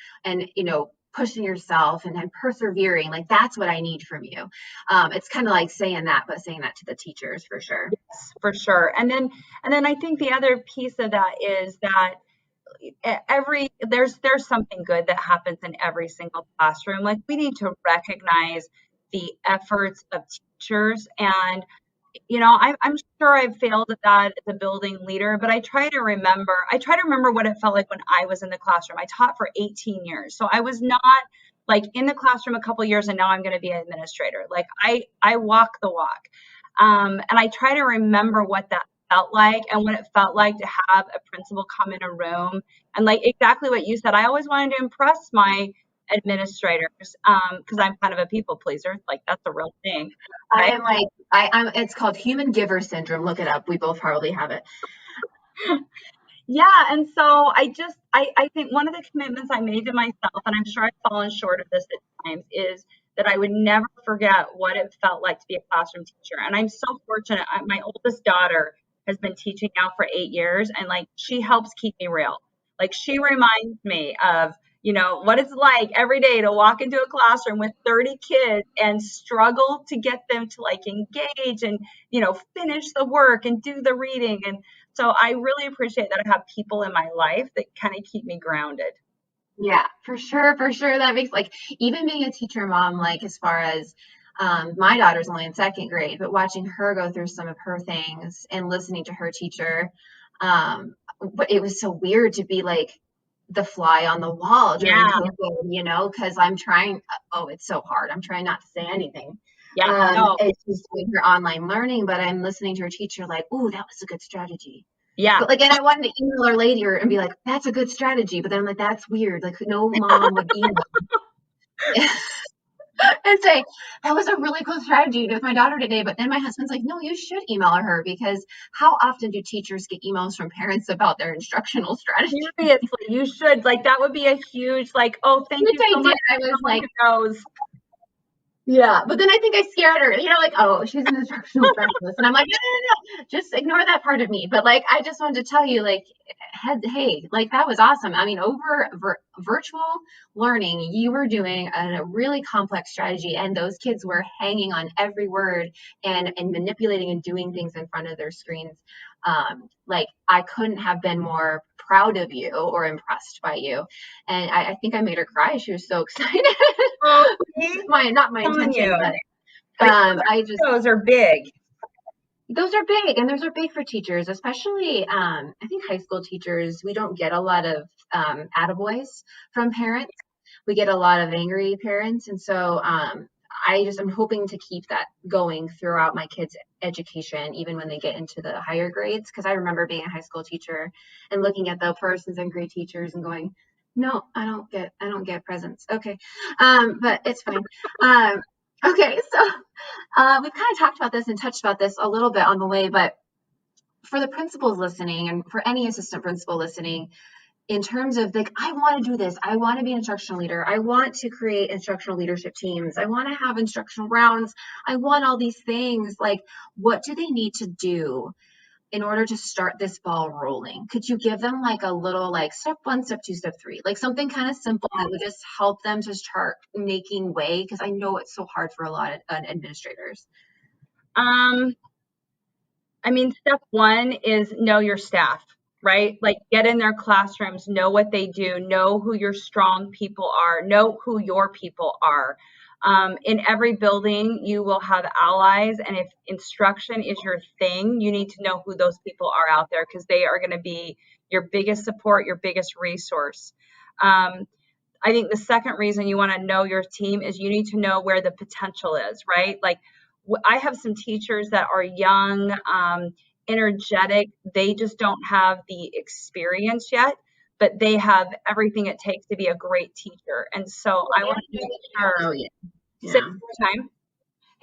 pushing yourself and persevering. Like that's what I need from you. It's kind of like saying that, but saying that to the teachers for sure.
Yes, for sure. And then I think the other piece of that is that there's something good that happens in every single classroom. Like we need to recognize the efforts of teachers. And I'm sure I've failed at that as a building leader, but I try to remember what it felt like when I was in the classroom. I taught for 18 years. So I was not like in the classroom a couple years and now I'm going to be an administrator. Like I walk the walk. And I try to remember what that felt like and what it felt like to have a principal come in a room and like exactly what you said. I always wanted to impress my administrators because I'm kind of a people pleaser. Like that's a real thing.
Right? I'm it's called human giver syndrome. Look it up. We both probably have it.
Yeah. And so I think one of the commitments I made to myself, and I'm sure I've fallen short of this at times, is that I would never forget what it felt like to be a classroom teacher. And I'm so fortunate. My oldest daughter has been teaching now for 8 years, and like she helps keep me real. Like she reminds me of, what it's like every day to walk into a classroom with 30 kids and struggle to get them to like engage and, finish the work and do the reading. And so I really appreciate that I have people in my life that kind of keep me grounded.
Yeah, for sure. For sure. That makes like even being a teacher mom, like as far as my daughter's only in second grade, but watching her go through some of her things and listening to her teacher, but it was so weird to be like the fly on the wall during COVID, because I'm trying. Oh, it's so hard. I'm trying not to say anything.
Yeah,
it's just doing her online learning, but I'm listening to her teacher like, "Ooh, that was a good strategy."
Yeah.
But and I wanted to email her later and be like, "That's a good strategy," but then I'm like, "That's weird." Like, no mom would email and say, "That was a really cool strategy with my daughter today." But then my husband's like, "No, you should email her because how often do teachers get emails from parents about their instructional strategy?"
Seriously, you should. Like, that would be a huge, like, oh, thank you so much.
I was like, yeah, but then I think I scared her, like, oh, she's an instructional specialist. And I'm like, no, just ignore that part of me. But like, I just wanted to tell you, like, hey, like that was awesome. I mean, over virtual learning, you were doing a really complex strategy and those kids were hanging on every word and manipulating and doing things in front of their screens. Like I couldn't have been more proud of you or impressed by you. And I think I made her cry. She was so excited.
Oh,
not my intention, but
those are big.
Those are big, and those are big for teachers, especially I think high school teachers. We don't get a lot of attaboys from parents. We get a lot of angry parents, and so I'm hoping to keep that going throughout my kids' education, even when they get into the higher grades. Because I remember being a high school teacher and looking at the persons and grade teachers and going, "No, I don't get presents." Okay, but it's fine. Okay, so we've kind of talked about this and touched about this a little bit on the way, but for the principals listening and for any assistant principal listening, in terms of like, I want to do this, I want to be an instructional leader, I want to create instructional leadership teams, I want to have instructional rounds, I want all these things, like what do they need to do in order to start this ball rolling? Could you give them like a little like step 1, step 2, step 3, like something kind of simple that would just help them to start making way? Because I know it's so hard for a lot of administrators.
I mean, step 1 is know your staff, right? Like get in their classrooms, know what they do, know who your strong people are, know who your people are. In every building, you will have allies. And if instruction is your thing, you need to know who those people are out there because they are going to be your biggest support, your biggest resource. I think the second reason you want to know your team is you need to know where the potential is, right? Like I have some teachers that are young, energetic. They just don't have the experience yet, but they have everything it takes to be a great teacher. And so I want to make sure.
Time.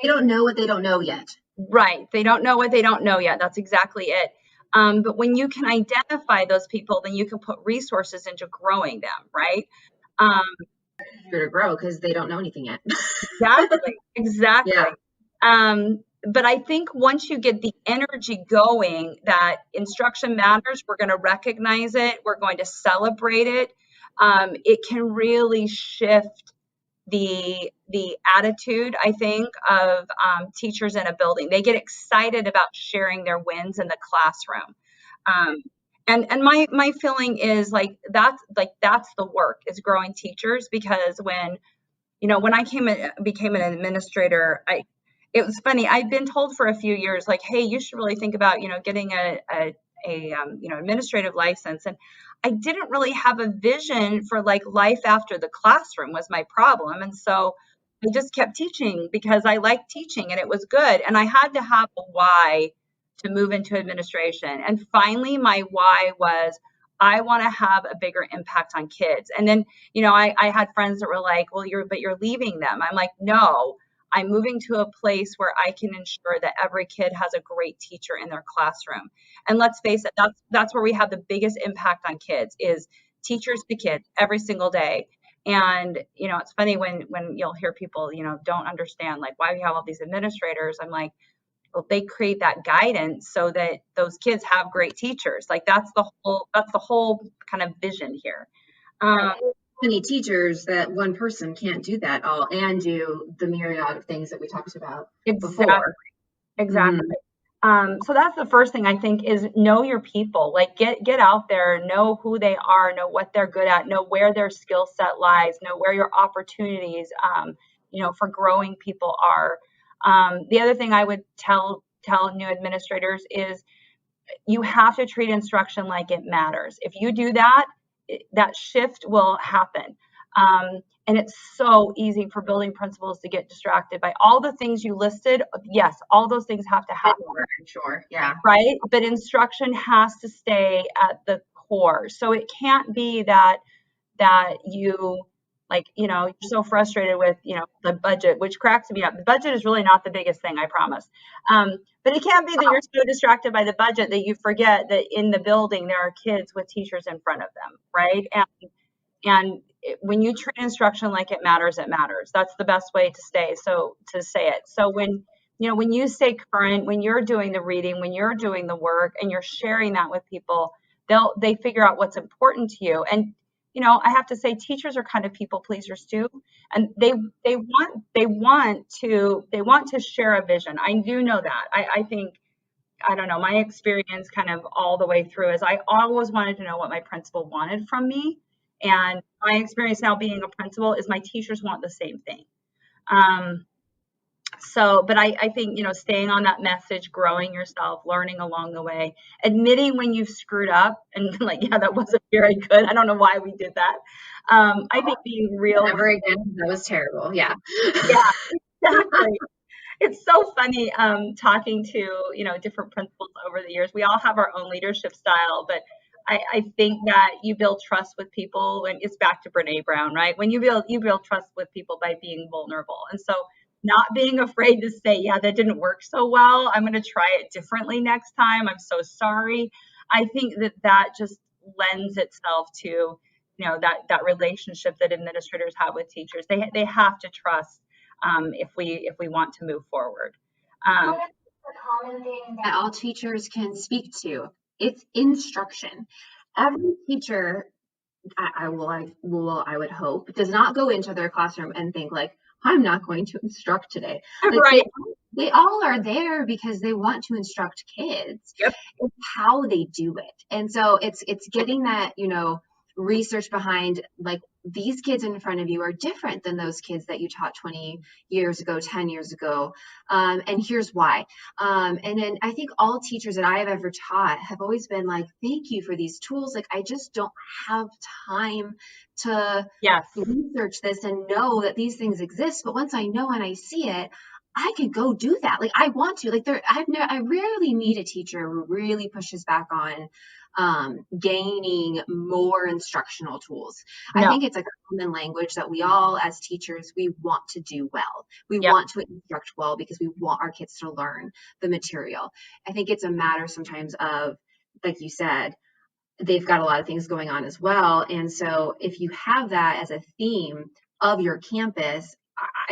They don't know what they don't know yet.
Right. They don't know what they don't know yet. That's exactly it. But when you can identify those people, then you can put resources into growing them, right?
To grow because they don't know anything yet.
Exactly. Yeah. But I think once you get the energy going that instruction matters, we're going to recognize it, we're going to celebrate it. It can really shift the attitude, I think, of teachers in a building. They get excited about sharing their wins in the classroom. And my feeling is that's the work, is growing teachers, because when I became an administrator, it was funny. I'd been told for a few years, like, hey, you should really think about, getting a administrative license. And I didn't really have a vision for like life after the classroom was my problem. And so I just kept teaching because I liked teaching and it was good. And I had to have a why to move into administration. And finally, my why was, I want to have a bigger impact on kids. And then, I had friends that were like, well, you're leaving them. I'm like, no, I'm moving to a place where I can ensure that every kid has a great teacher in their classroom. And let's face it, that's where we have the biggest impact on kids, is teachers to kids every single day. And, it's funny when you'll hear people, don't understand, like, why we have all these administrators. I'm like, well, they create that guidance so that those kids have great teachers. Like that's the whole kind of vision here.
many teachers that one person can't do that all and do the myriad of things that we talked about before.
Exactly. So that's the first thing I think is know your people. Like get out there, know who they are, know what they're good at, know where their skill set lies, know where your opportunities, for growing people are. The other thing I would tell new administrators is you have to treat instruction like it matters. If you do that, that shift will happen. And it's so easy for building principals to get distracted by all the things you listed. Yes, all those things have to happen.
Sure, yeah.
Right? But instruction has to stay at the core. So it can't be that you you're so frustrated with, the budget, which cracks me up. The budget is really not the biggest thing, I promise. But it can't be that you're so distracted by the budget that you forget that in the building there are kids with teachers in front of them, right? And when you treat instruction like it matters, it matters. That's the best way to say it. So when you stay current, when you're doing the reading, when you're doing the work and you're sharing that with people, they figure out what's important to you. And I have to say teachers are kind of people pleasers too. And they want to share a vision. I do know that. I think, I don't know, my experience kind of all the way through is I always wanted to know what my principal wanted from me. And my experience now being a principal is my teachers want the same thing. But I think, staying on that message, growing yourself, learning along the way, admitting when you've screwed up and that wasn't very good. I don't know why we did that. I think being real.
Never again. That was terrible. Yeah.
Yeah, exactly. It's so funny talking to, different principals over the years. We all have our own leadership style, but I think that you build trust with people, and it's back to Brene Brown, right? When you build trust with people by being vulnerable. And so not being afraid to say, yeah, that didn't work so well. I'm going to try it differently next time. I'm so sorry. I think that just lends itself to, that relationship that administrators have with teachers. They have to trust if we want to move forward.
What is the common thing that all teachers can speak to? It's instruction. Every teacher, I would hope, does not go into their classroom and think like, I'm not going to instruct today. Like,
right.
They all are there because they want to instruct kids.
Yep.
It's how they do it. And so it's getting that, research behind, like, these kids in front of you are different than those kids that you taught 20 years ago, 10 years ago. And here's why. And then I think all teachers that I have ever taught have always been like, thank you for these tools. Like, I just don't have time to research this and know that these things exist. But once I know and I see it, I can go do that. Like, I want to. Like, I rarely meet a teacher who really pushes back on gaining more instructional tools. No. I think it's a common language that we all, as teachers, we want to do well. We want to instruct well because we want our kids to learn the material. I think it's a matter sometimes of, like you said, they've got a lot of things going on as well. And so if you have that as a theme of your campus,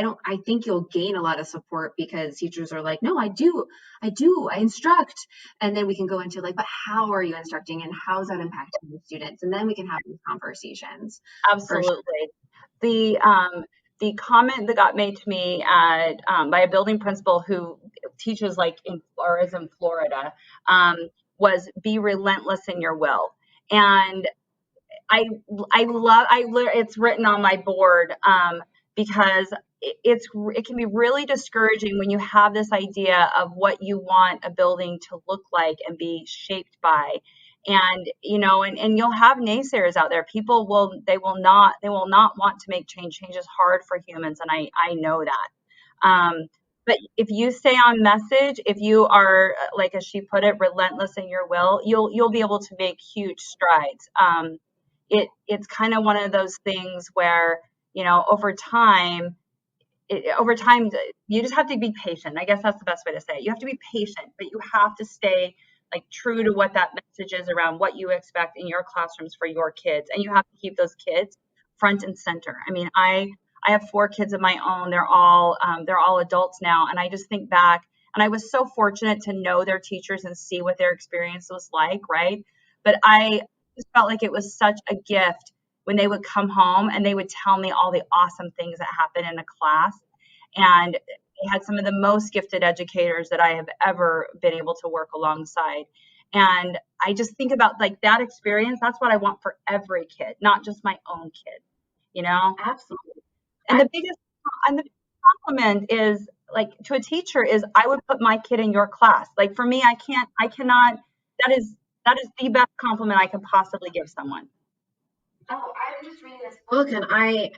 I think you'll gain a lot of support because teachers are like, no, I instruct. And then we can go into like, but how are you instructing and how's that impacting the students? And then we can have these conversations.
Absolutely. Sure. The comment that got made to me by a building principal who teaches is in Florida was be relentless in your will. And it's written on my board because it can be really discouraging when you have this idea of what you want a building to look like and be shaped by. And and you'll have naysayers out there. People will not want to make change. Change is hard for humans, and I know that. But if you stay on message, if you are, like as she put it, relentless in your will, you'll be able to make huge strides. It's kind of one of those things where over time, you just have to be patient. I guess that's the best way to say it. You have to be patient, but you have to stay true to what that message is around what you expect in your classrooms for your kids. And you have to keep those kids front and center. I mean, I have 4 kids of my own. They're all adults now. And I just think back, and I was so fortunate to know their teachers and see what their experience was like. Right. But I just felt like it was such a gift when they would come home and they would tell me all the awesome things that happened in a class. And they had some of the most gifted educators that I have ever been able to work alongside. And I just think about like that experience. That's what I want for every kid, not just my own kid, you know?
Absolutely.
And the biggest compliment is like to a teacher is I would put my kid in your class. Like for me, I cannot, that is the best compliment I can possibly give someone.
Oh, I'm just reading this book, and I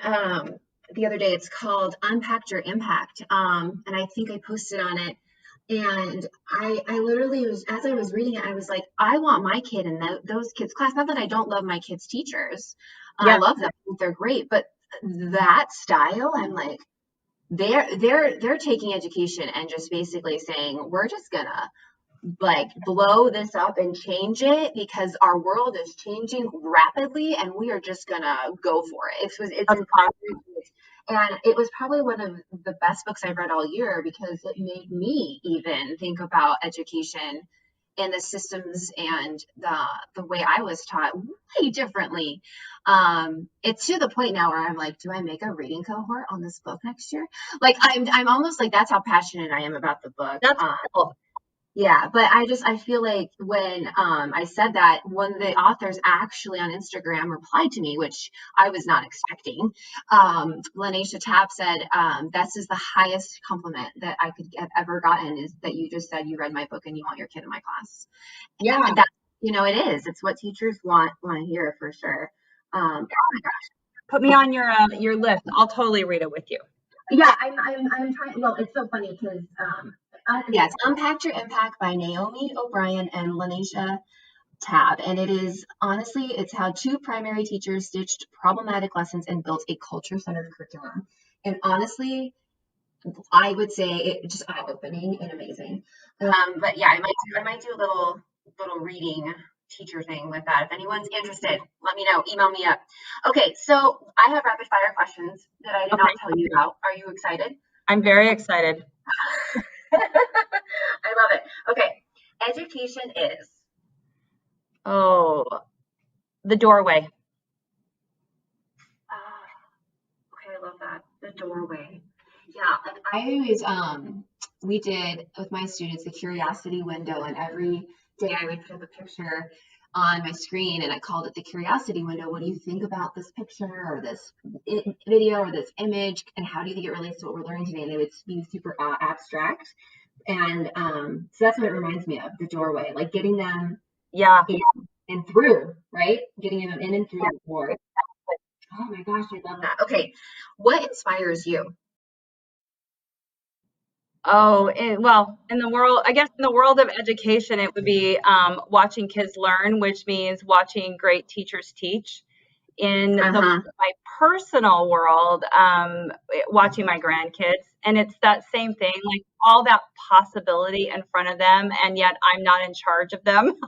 the other day, it's called Unpacked Your Impact. And I think I posted on it. And I literally was, as I was reading it, I was like, I want my kid in those kids' class. Not that I don't love my kids' teachers. I love them. They're great. But that style, I'm like, they're taking education and just basically saying, we're just gonna like blow this up and change it because our world is changing rapidly and we are just gonna go for it. It's inspiring. And it was probably one of the best books I've read all year because it made me even think about education and the systems and the way I was taught way differently. It's to the point now where I'm like, do I make a reading cohort on this book next year? Like I'm almost like, that's how passionate I am about the book.
That's cool.
Yeah, but I feel like when I said that, one of the authors actually on Instagram replied to me, which I was not expecting. Lanisha Tapp said, this is the highest compliment that I could have ever gotten, is that you just said you read my book and you want your kid in my class.
Yeah,
and that, it is. It's what teachers want to hear for sure. Oh my gosh.
Put me on your list. I'll totally read it with you.
Yeah, I'm trying. Well, it's so funny because it's Unpacked Your Impact by Naomi O'Brien and Lanisha Tabb. And it is, honestly, it's how two primary teachers stitched problematic lessons and built a culture-centered curriculum. And honestly, I would say it just eye-opening and amazing. But yeah, I might do a little reading teacher thing with that. If anyone's interested, let me know. Email me up. Okay, so I have rapid fire questions that I did not tell you about. Are you excited?
I'm very excited.
I love it. Okay. Education is?
The doorway.
Okay, I love that. The doorway. Yeah, and I always, we did with my students the curiosity window, and every day I would put up a picture on my screen and I called it the curiosity window. What do you think about this picture or this video or this image, and how do you think it relates to what we're learning today? And they would be super abstract. And so that's what it reminds me of, the doorway, like getting them in and through, right? Getting them in and through the door. Oh my gosh, I love that. Okay, what inspires you?
Well, in the world of education, it would be watching kids learn, which means watching great teachers teach. In my personal world, watching my grandkids, and it's that same thing, like all that possibility in front of them, and yet I'm not in charge of them.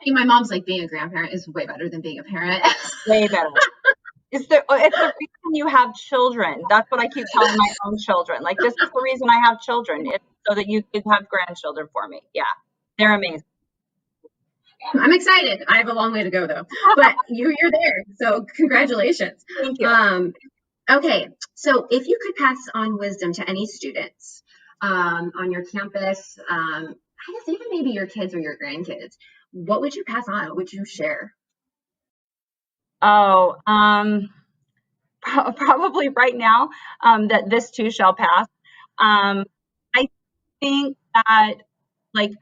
My mom's like, being a grandparent is way better than being a parent.
Way better. It's the reason you have children. That's what I keep telling my own children. Like, this is the reason I have children. It's so that you could have grandchildren for me. Yeah, they're amazing.
I'm excited. I have a long way to go though, but you're there. So congratulations.
Thank you.
Okay. So if you could pass on wisdom to any students on your campus, I guess even maybe your kids or your grandkids, what would you pass on? What would you share?
Probably right now, that this too shall pass. I think that, like,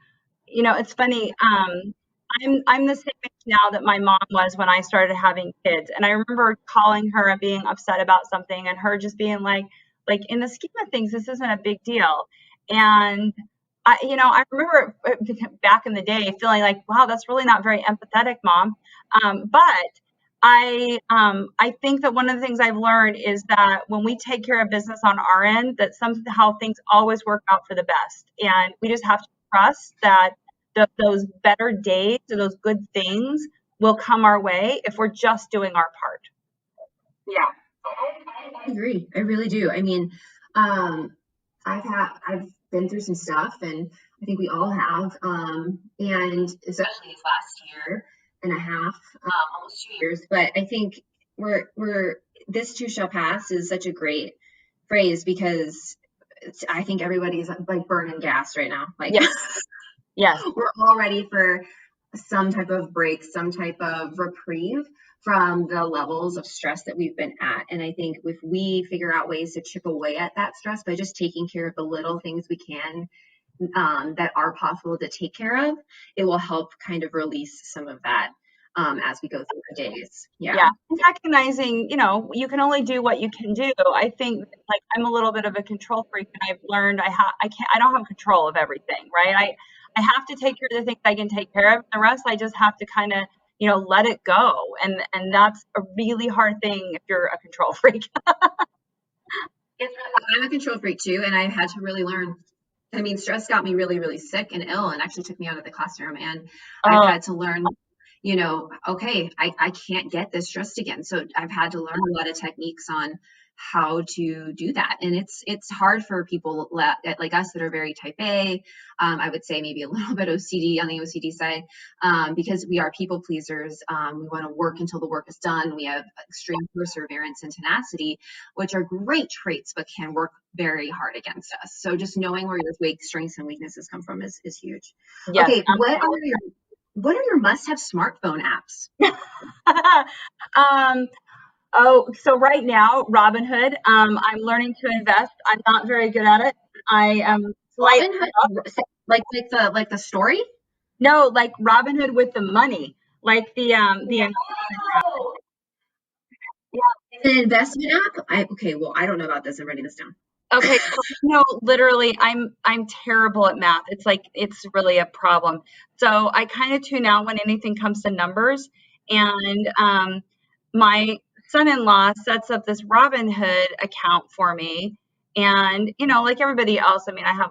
it's funny. I'm the same age now that my mom was when I started having kids. And I remember calling her and being upset about something, and her just being like, in the scheme of things, this isn't a big deal. And I remember back in the day feeling like, wow, that's really not very empathetic, Mom. But I think that one of the things I've learned is that when we take care of business on our end, that somehow things always work out for the best. And we just have to trust that those better days or those good things will come our way if we're just doing our part.
Yeah, I agree. I really do. I mean, I've been through some stuff, and I think we all have, and especially last year. and a half, almost 2 years. But I think we're this too shall pass is such a great phrase because I think everybody's like burning gas right now. Like,
Yes.
we're all ready for some type of break, some type of reprieve from the levels of stress that we've been at. And I think if we figure out ways to chip away at that stress by just taking care of the little things we can that are possible to take care of, it will help kind of release some of that as we go through the days.
Yeah. Recognizing, you can only do what you can do. I think like I'm a little bit of a control freak, and I've learned I don't have control of everything, right? I have to take care of the things I can take care of. The rest I just have to kind of, let it go. And that's a really hard thing if you're a control freak.
I'm a control freak too, and I had to really learn. I mean, stress got me really, really sick and ill and actually took me out of the classroom. And I had to learn, okay, I can't get this stressed again. So I've had to learn a lot of techniques on how to do that. And it's hard for people like us that are very type A. I would say maybe a little bit OCD on the OCD side, because we are people pleasers. We want to work until the work is done. We have extreme perseverance and tenacity, which are great traits, but can work very hard against us. So just knowing where your strengths and weaknesses come from is huge.
Yes,
okay, what are your must-have smartphone apps?
So right now, Robinhood, I'm learning to invest. I'm not very good at it. I am
Robinhood, like the story?
No, like Robinhood with the money, like the
Oh. Yeah, it's an investment app. I don't know about this. I'm writing this down.
Okay, so, literally, I'm terrible at math. It's really a problem. So I kind of tune out when anything comes to numbers. And my son-in-law sets up this Robinhood account for me. And, like everybody else, I mean, I have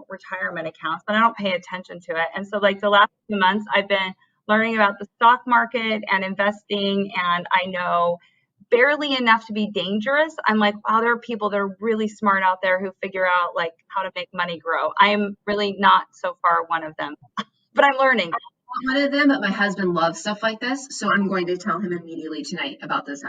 retirement accounts, but I don't pay attention to it. And so like the last few months, I've been learning about the stock market and investing, and I know barely enough to be dangerous. I'm like, wow, there are people that are really smart out there who figure out like how to make money grow. I'm really not so far one of them, but I'm learning.
I'm one of them, but my husband loves stuff like this, so I'm going to tell him immediately tonight about this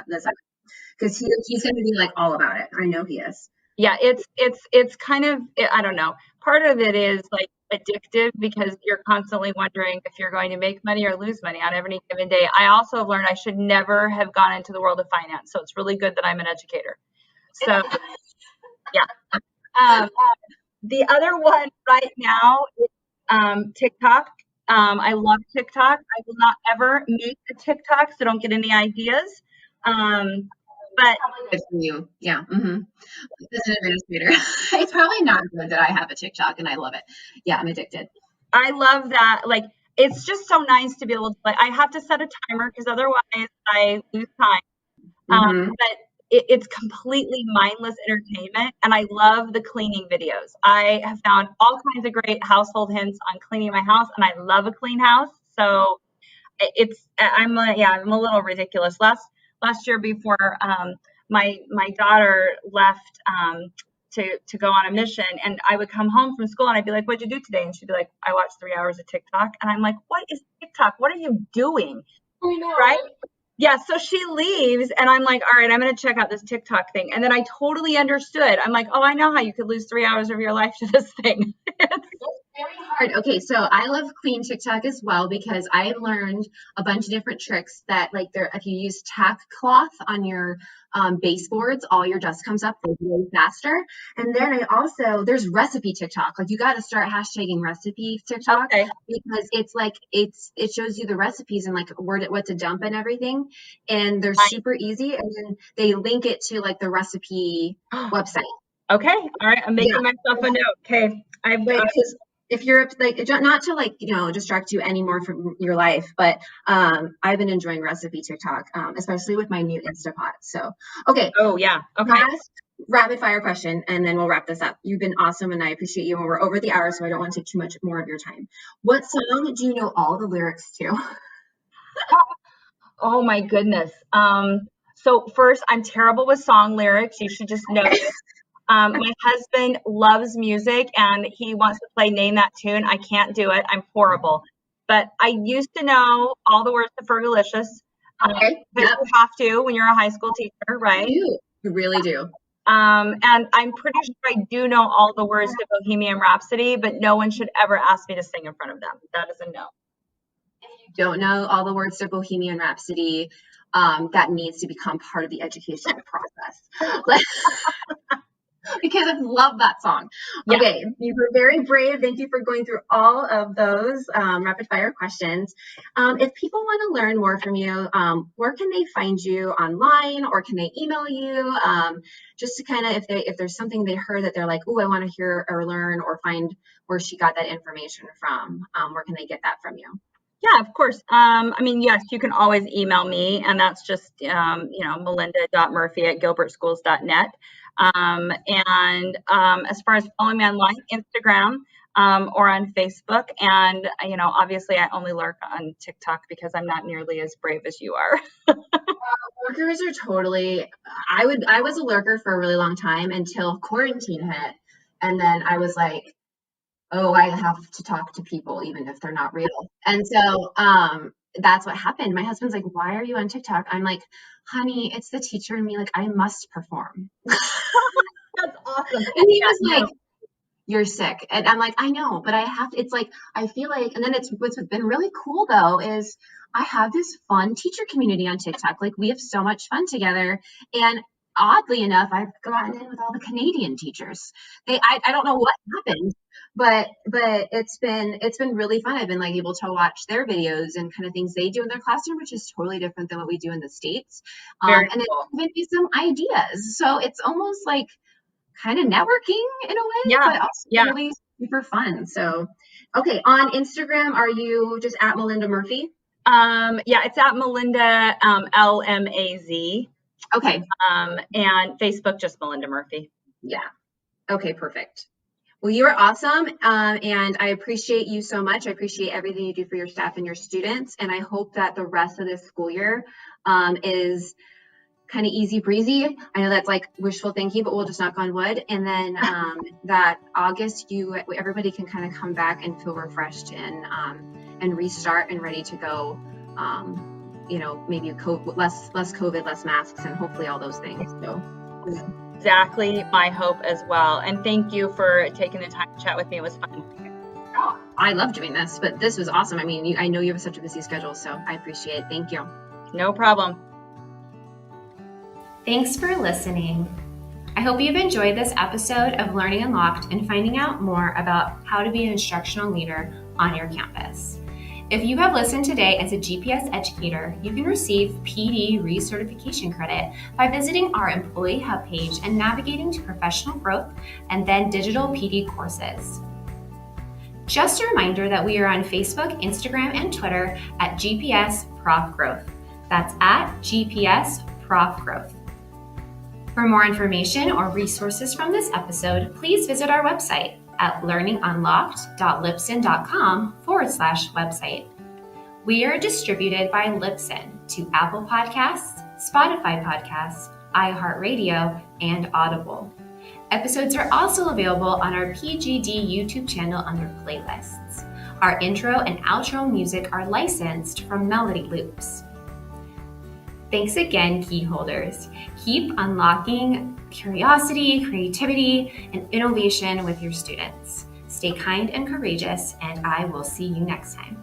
because he's going to be like all about it. I know he is.
Yeah, it's kind of, I don't know. Part of it is like addictive because you're constantly wondering if you're going to make money or lose money on every given day. I also have learned I should never have gone into the world of finance. So it's really good that I'm an educator. So yeah. The other one right now is TikTok. I love TikTok. I will not ever make a TikTok, so don't get any ideas. But
good for you. Yeah. Mm-hmm. As an administrator, it's probably not good that I have a TikTok and I love it. Yeah, I'm addicted.
I love that. Like, it's just so nice to be able to, like, I have to set a timer because otherwise I lose time. But it's completely mindless entertainment. And I love the cleaning videos. I have found all kinds of great household hints on cleaning my house, and I love a clean house. So I'm a little ridiculous. Last year before my daughter left to go on a mission, and I would come home from school and I'd be like, what'd you do today? And she'd be like, I watched 3 hours of TikTok. And I'm like, what is TikTok? What are you doing?
I know.
Right? Yeah. So she leaves and I'm like, all right, I'm going to check out this TikTok thing. And then I totally understood. I'm like, oh, I know how you could lose 3 hours of your life to this thing.
Very hard. Okay, so I love clean TikTok as well because I learned a bunch of different tricks that if you use tack cloth on your baseboards, all your dust comes up way faster. And then there's recipe TikTok. Like you got to start hashtagging recipe TikTok because it shows you the recipes and like what to dump and everything. And they're super easy. And then they link it to like the recipe website.
Okay. All right. I'm making myself a note. Okay.
If you're like, not to distract you anymore from your life, but I've been enjoying recipe TikTok, especially with my new Instapot. So, okay.
Oh yeah. Okay.
Last rapid fire question, and then we'll wrap this up. You've been awesome, and I appreciate you. And we're over the hour, so I don't want to take too much more of your time. What song do you know all the lyrics to?
Oh my goodness. So first, I'm terrible with song lyrics. You should just know this. My husband loves music and he wants to play Name That Tune. I can't do it. I'm horrible. but I used to know all the words to Fergalicious.
Okay.
But you have to when you're a high school teacher, right?
You really do.
And I'm pretty sure I do know all the words to Bohemian Rhapsody, but no one should ever ask me to sing in front of them. That is a no.
If you don't know all the words to Bohemian Rhapsody, that needs to become part of the education process. Because I love that song.
Yeah.
Okay, you were very brave. Thank you for going through all of those rapid fire questions. If people want to learn more from you, where can they find you online, or can they email you? Just to kind of, if there's something they heard that they're like, oh, I want to hear or learn or find where she got that information from, where can they get that from you?
Yeah, of course. I mean, yes, you can always email me, and that's just, melinda.murphy@gilbertschools.net. As far as following me online, Instagram, or on Facebook. And, obviously I only lurk on TikTok because I'm not nearly as brave as you are.
Lurkers are totally, I was a lurker for a really long time until quarantine hit. And then I was like, oh, I have to talk to people even if they're not real. And so that's what happened. My husband's like, why are you on TikTok? I'm like, honey, it's the teacher in me. Like, I must perform.
That's awesome.
And he was like, you're sick. And I'm like, I know, but I have to, it's like, I feel like, and then what's been really cool though, is I have this fun teacher community on TikTok. Like, we have so much fun together. And oddly enough, I've gotten in with all the Canadian teachers. I don't know what happened, but it's been really fun. I've been like able to watch their videos and kind of things they do in their classroom, which is totally different than what we do in the States.
Very
and
cool.
it's given me some ideas. So it's almost like kind of networking in a way,
Yeah,
but also really super fun. So, okay, on Instagram, are you just at Melinda Murphy?
Yeah, it's at Melinda, LMAZ.
Okay.
And Facebook, just Melinda Murphy.
Yeah. Okay, perfect. Well, you are awesome. And I appreciate you so much. I appreciate everything you do for your staff and your students. And I hope that the rest of this school year is kind of easy breezy. I know that's like wishful thinking, but we'll just knock on wood. And then that August, everybody can kind of come back and feel refreshed and restart and ready to go. Maybe less COVID, less masks, and hopefully all those things. So
exactly my hope as well. And thank you for taking the time to chat with me. It was fun.
Oh, I love doing this, but this was awesome. I mean, I know you have such a busy schedule, so I appreciate it. Thank you.
No problem.
Thanks for listening. I hope you've enjoyed this episode of Learning Unlocked and finding out more about how to be an instructional leader on your campus. If you have listened today as a GPS educator, you can receive PD recertification credit by visiting our Employee Hub page and navigating to professional growth and then digital PD courses. Just a reminder that we are on Facebook, Instagram, and Twitter at GPS Prof Growth. That's at GPS Prof Growth. For more information or resources from this episode, please visit our website at learningunlocked.libsyn.com/website. We are distributed by Libsyn to Apple Podcasts, Spotify Podcasts, iHeartRadio, and Audible. Episodes are also available on our PGD YouTube channel under playlists. Our intro and outro music are licensed from Melody Loops. Thanks again, key holders. Keep unlocking curiosity, creativity, and innovation with your students. Stay kind and courageous, and I will see you next time.